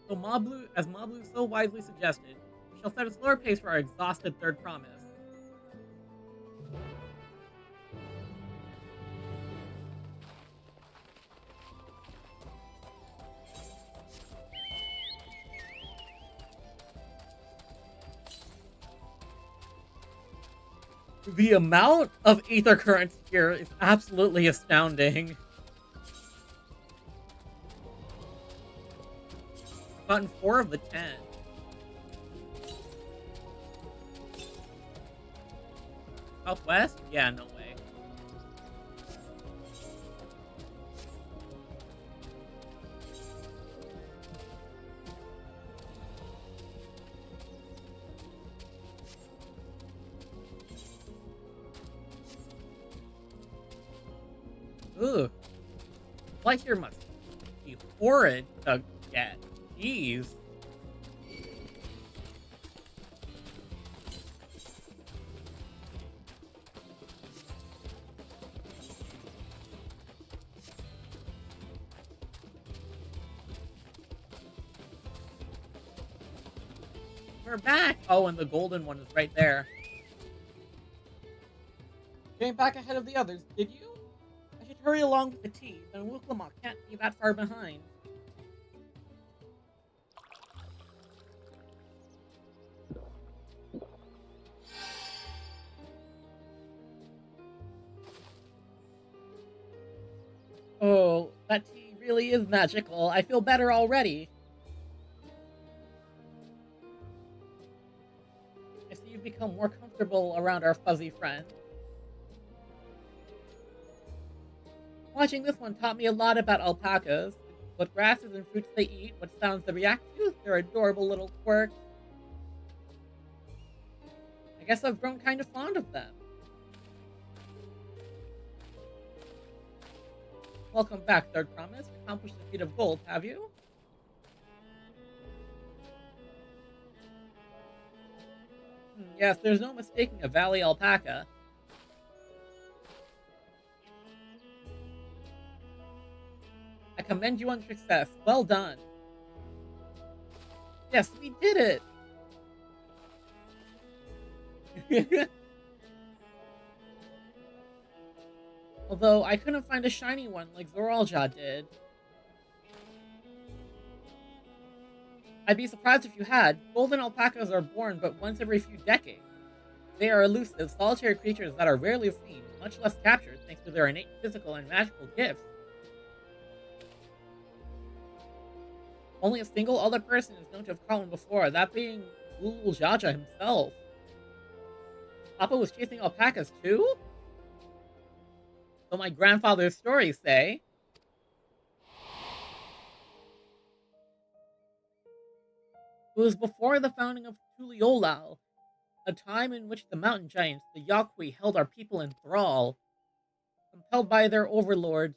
So as Mablu so wisely suggested, we shall set a slower pace for our exhausted Third Promise. The amount of ether currents here is absolutely astounding. I've gotten 4 of the 10. Southwest? Yeah, no way. Ugh. Flight here must be horrid to get. Jeez. We're back! Oh, and the golden one is right there. Came back ahead of the others, did you? I should hurry along with the tea, then Clomos can't be that far behind. Oh, that tea really is magical. I feel better already. I see you've become more comfortable around our fuzzy friends. Watching this one taught me a lot about alpacas. What grasses and fruits they eat, what sounds they react to, their adorable little quirks. I guess I've grown kind of fond of them. Welcome back, Third Promise. Accomplished the feat of gold, have you? Yes, there's no mistaking a valley alpaca. I commend you on your success. Well done. Yes, we did it! Although, I couldn't find a shiny one like Zoralja did. I'd be surprised if you had. Golden alpacas are born but once every few decades. They are elusive, solitary creatures that are rarely seen, much less captured, thanks to their innate physical and magical gifts. Only a single other person is known to have caught one before, that being Jaja himself. Papa was chasing alpacas too? So my grandfather's stories say. It was before the founding of Tuliolao, a time in which the mountain giants, the Yaqui, held our people in thrall. Compelled by their overlords,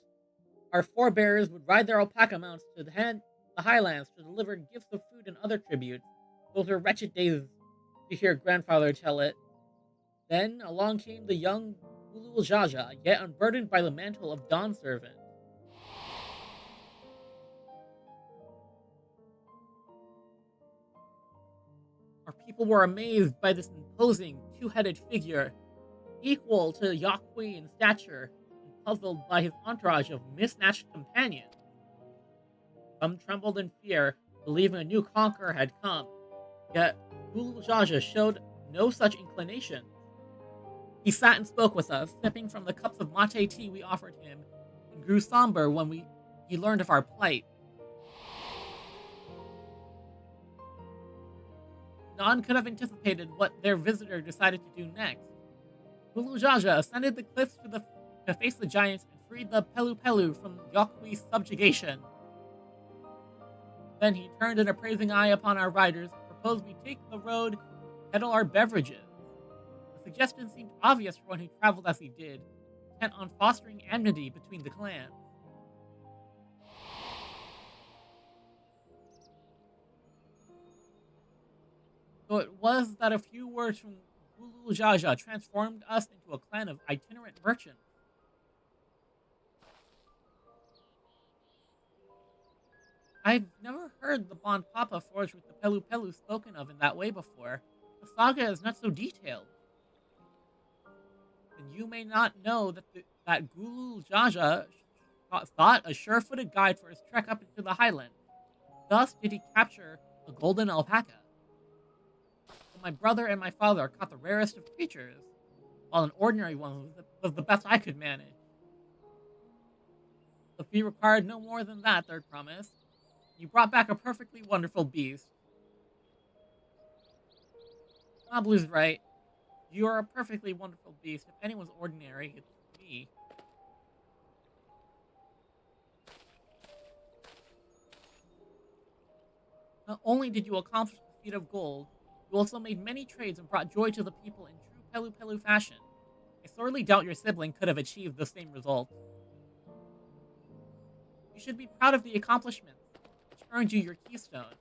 our forebears would ride their alpaca mounts to the highlands to deliver gifts of food and other tributes. Those were wretched days, to hear grandfather tell it. Then along came the young Jaja, yet unburdened by the mantle of Dawn Servant. Our people were amazed by this imposing, two-headed figure, equal to Yaqui in stature, and puzzled by his entourage of mismatched companions. Some trembled in fear, believing a new conqueror had come, yet Jaja showed no such inclination. He sat and spoke with us, sipping from the cups of mate tea we offered him, and grew somber when he learned of our plight. None could have anticipated what their visitor decided to do next. Jaja ascended the cliffs to face the giants and freed the Pelu from Yaqui's subjugation. Then he turned an appraising eye upon our riders and proposed we take the road, peddle our beverages. The suggestion seemed obvious for one who traveled as he did, intent on fostering enmity between the clans. So it was that a few words from Jaja transformed us into a clan of itinerant merchants. I've never heard the bond Papa forged with the Pelu spoken of in that way before. The saga is not so detailed. And you may not know that Gulu Jaja thought a sure-footed guide for his trek up into the highlands. Thus did he capture a golden alpaca. So my brother and my father caught the rarest of creatures, while an ordinary one was the best I could manage. The fee required no more than that, Third Promise. You brought back a perfectly wonderful beast. Nablu's right. You are a perfectly wonderful beast. If anyone's ordinary, it's me. Not only did you accomplish the feat of gold, you also made many trades and brought joy to the people in true Pelu fashion. I sorely doubt your sibling could have achieved the same result. You should be proud of the accomplishments, which earned you your keystone.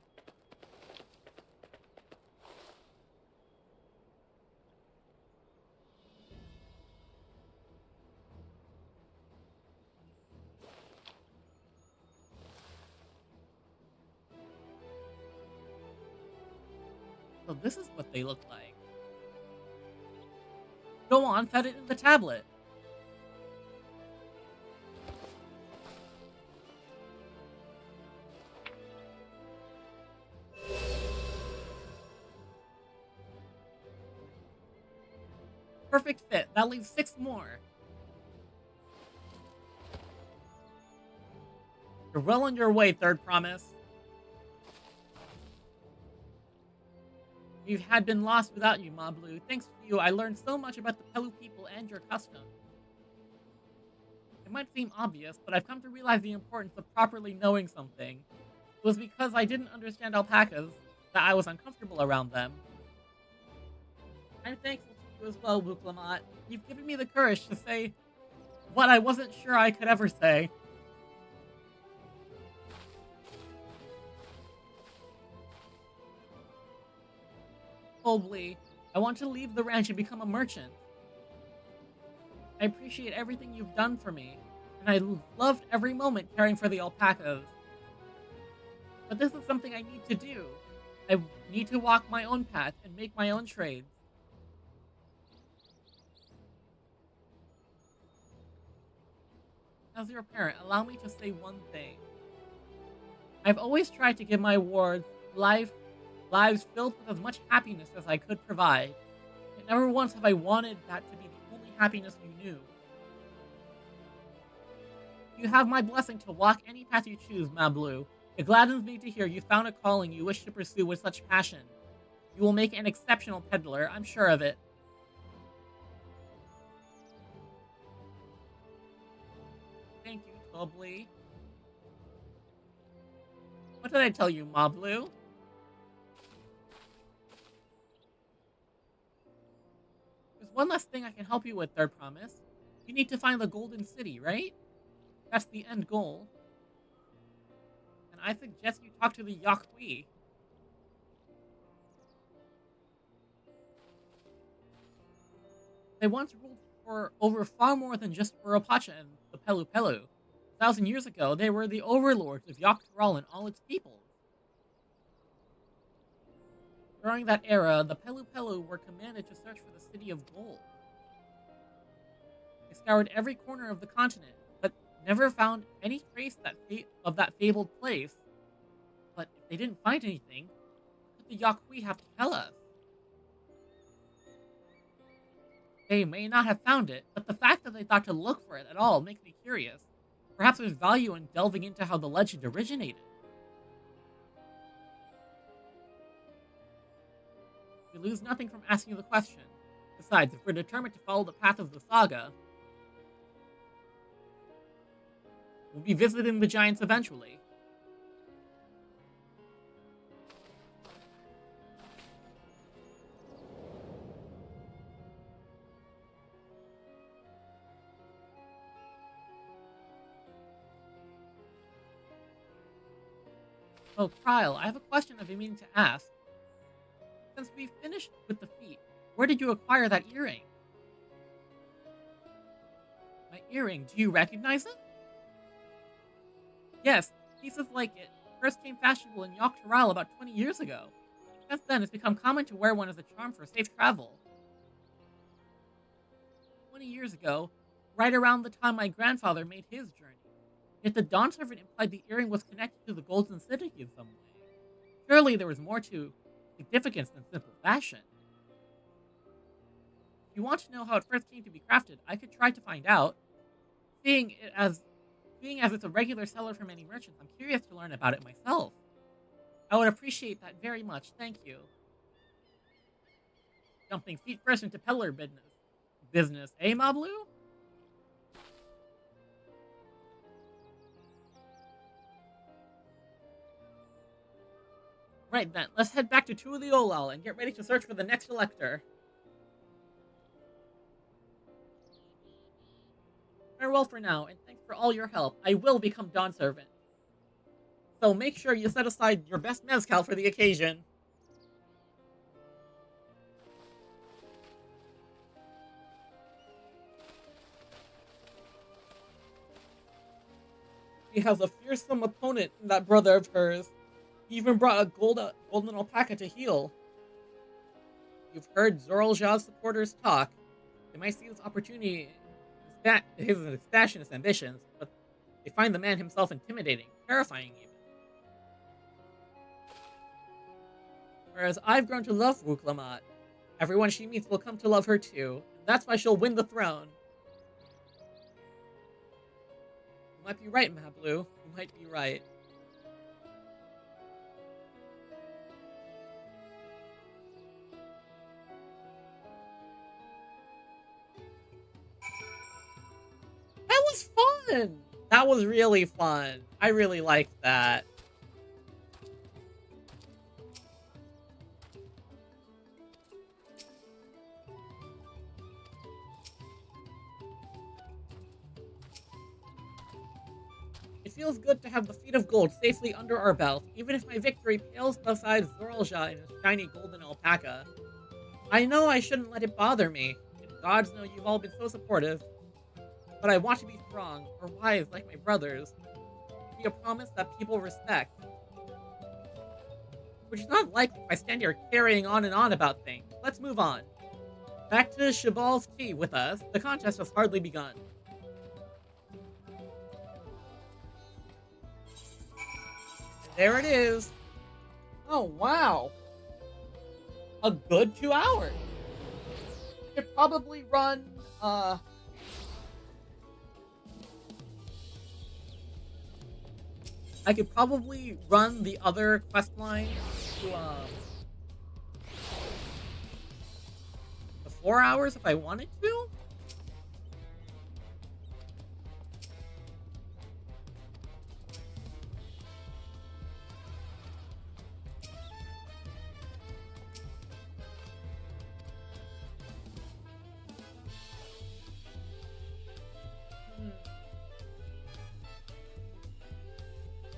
So this is what they look like. Go on, set it in the tablet. Perfect fit. That leaves 6 more. You're well on your way, Third Promise. We had been lost without you, Mablu. Thanks to you, I learned so much about the Pelu people and your customs. It might seem obvious, but I've come to realize the importance of properly knowing something. It was because I didn't understand alpacas that I was uncomfortable around them. I'm thankful to you as well, Wuklamat. You've given me the courage to say what I wasn't sure I could ever say. Probably, I want to leave the ranch and become a merchant. I appreciate everything you've done for me, and I loved every moment caring for the alpacas. But this is something I need to do. I need to walk my own path and make my own trades. As your parent, allow me to say one thing. I've always tried to give my wards lives filled with as much happiness as I could provide. And never once have I wanted that to be the only happiness you knew. You have my blessing to walk any path you choose, Mablu. It gladdens me to hear you found a calling you wish to pursue with such passion. You will make an exceptional peddler, I'm sure of it. Thank you, Tobly. What did I tell you, Mablu? There's one last thing I can help you with, Third Promise. You need to find the Golden City, right? That's the end goal. And I suggest you talk to the Yakui. They once ruled for over far more than just Uropacha and the Pelu Pelu. 1,000 years ago, they were the overlords of Yogg-Togral and all its peoples. During that era, the Pelu Pelu were commanded to search for the City of Gold. They scoured every corner of the continent, but never found any trace of that fabled place. But if they didn't find anything, what did the Yakui have to tell us? They may not have found it, but the fact that they thought to look for it at all makes me curious. Perhaps there's value in delving into how the legend originated. We lose nothing from asking the question. Besides, if we're determined to follow the path of the saga, we'll be visiting the giants eventually. Oh, Kyle, I have a question I've been meaning to ask. Since we've finished with the feat, where did you acquire that earring? My earring, do you recognize it? Yes, pieces like it first came fashionable in Yogg-Togral about 20 years ago. Since then, it's become common to wear one as a charm for safe travel. 20 years ago, right around the time my grandfather made his journey. Yet the Dawn Servant implied the earring was connected to the Golden City in some way. Surely there was more to significance than simple fashion. If you want to know how it first came to be crafted, I could try to find out. Seeing as it's a regular seller for many merchants, I'm curious to learn about it myself. I would appreciate that very much, thank you. Jumping feet first into peddler business, eh, Mablu? Right then, let's head back to Tuliolal and get ready to search for the next elector. Farewell for now, and thanks for all your help. I will become Dawn Servant. So make sure you set aside your best mezcal for the occasion. She has a fearsome opponent in that brother of hers. He even brought a golden alpaca to heal. you've heard Zoralja's supporters talk. They might see this opportunity his stash and his ambitions, but they find the man himself intimidating, terrifying even. Whereas I've grown to love Wuklamot. Everyone she meets will come to love her too, and that's why she'll win the throne. You might be right, Mablu. You might be right. That was fun! That was really fun. I really liked that. It feels good to have the feet of gold safely under our belt, even if my victory pales beside Zoralja and his shiny golden alpaca. I know I shouldn't let it bother me, and gods know you've all been so supportive. But I want to be strong, or wise like my brothers. To be a promise that people respect. Which is not likely if I stand here carrying on and on about things. Let's move on. Back to Shabal's tea with us. The contest has hardly begun. There it is. Oh, wow. A good 2 hours. I could probably run, I could probably run the other quest line to, the 4 hours if I wanted to?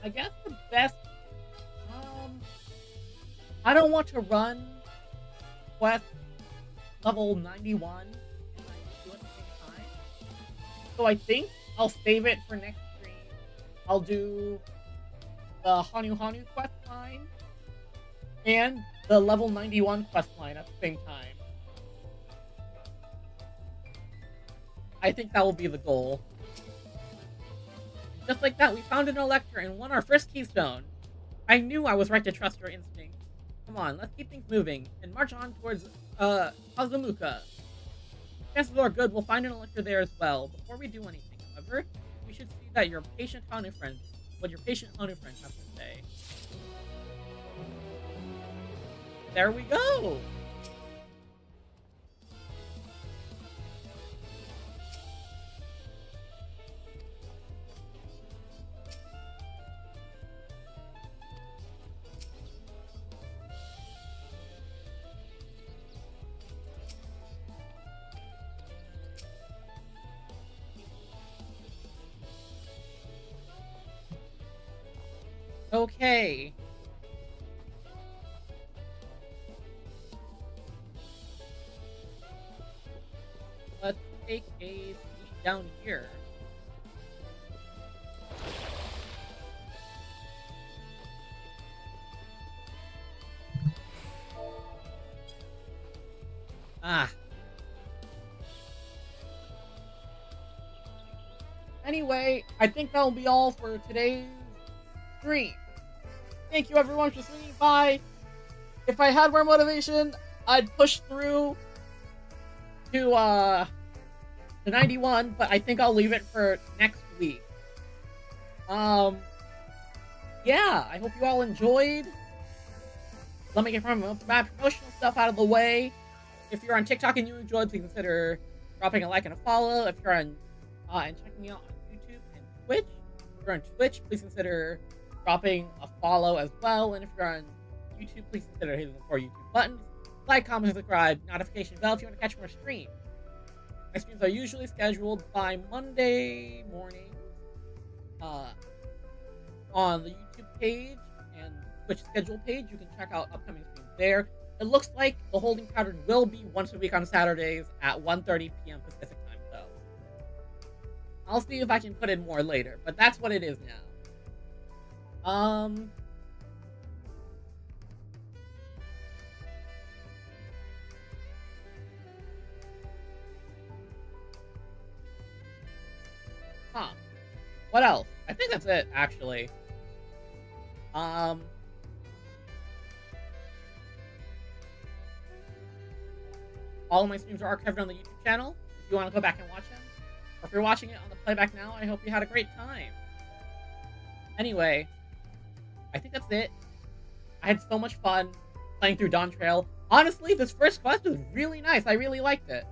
I guess the best, I don't want to run quest level 91 and 92 at the same time. So I think I'll save it for next stream. I'll do the Hanu quest line and the level 91 quest line at the same time. I think that will be the goal. Just like that, we found an Electra and won our first keystone. I knew I was right to trust her instinct. Come on, let's keep things moving and march on towards, Kazumuka. Chances are good we'll find an Electra there as well. Before we do anything, however, we should see that your patient Hanu friend, what your patient Hanu friend has to say. There we go! Okay. Let's take a seat down here. Anyway, I think that'll be all for today's stream. Thank you everyone for swinging by. If I had more motivation, I'd push through to 91, but I think I'll leave it for next week. Yeah, I hope you all enjoyed. Let me get from my promotional stuff out of the way. If you're on TikTok and you enjoyed, please consider dropping a like and a follow. If you're on and checking me out on YouTube and Twitch. If you're on Twitch, please consider dropping a follow as well. And if you're on YouTube, please consider hitting the 4 YouTube buttons. Like, comment, subscribe, notification bell if you want to catch more streams. My streams are usually scheduled by Monday morning on the YouTube page and Twitch schedule page. You can check out upcoming streams there. It looks like the holding pattern will be once a week on Saturdays at 1:30 p.m. Pacific time, though. I'll see if I can put in more later, but that's what it is now. What else? I think that's it, actually. All of my streams are archived on the YouTube channel if you want to go back and watch them. Or if you're watching it on the playback now, I hope you had a great time. Anyway, I think that's it. I had so much fun playing through Dawntrail. Honestly, this first quest was really nice. I really liked it.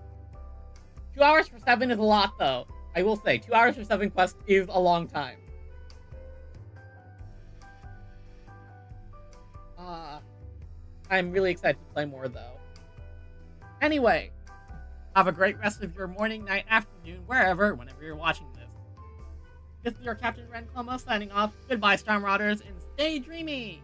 2 hours for 7 is a lot, though. I will say, 2 hours for 7 quests is a long time. I'm really excited to play more, though. Anyway, have a great rest of your morning, night, afternoon, wherever, whenever you're watching this. This is your Captain Ren Clomos signing off. Goodbye, Storm Marauders, and stay dreamy!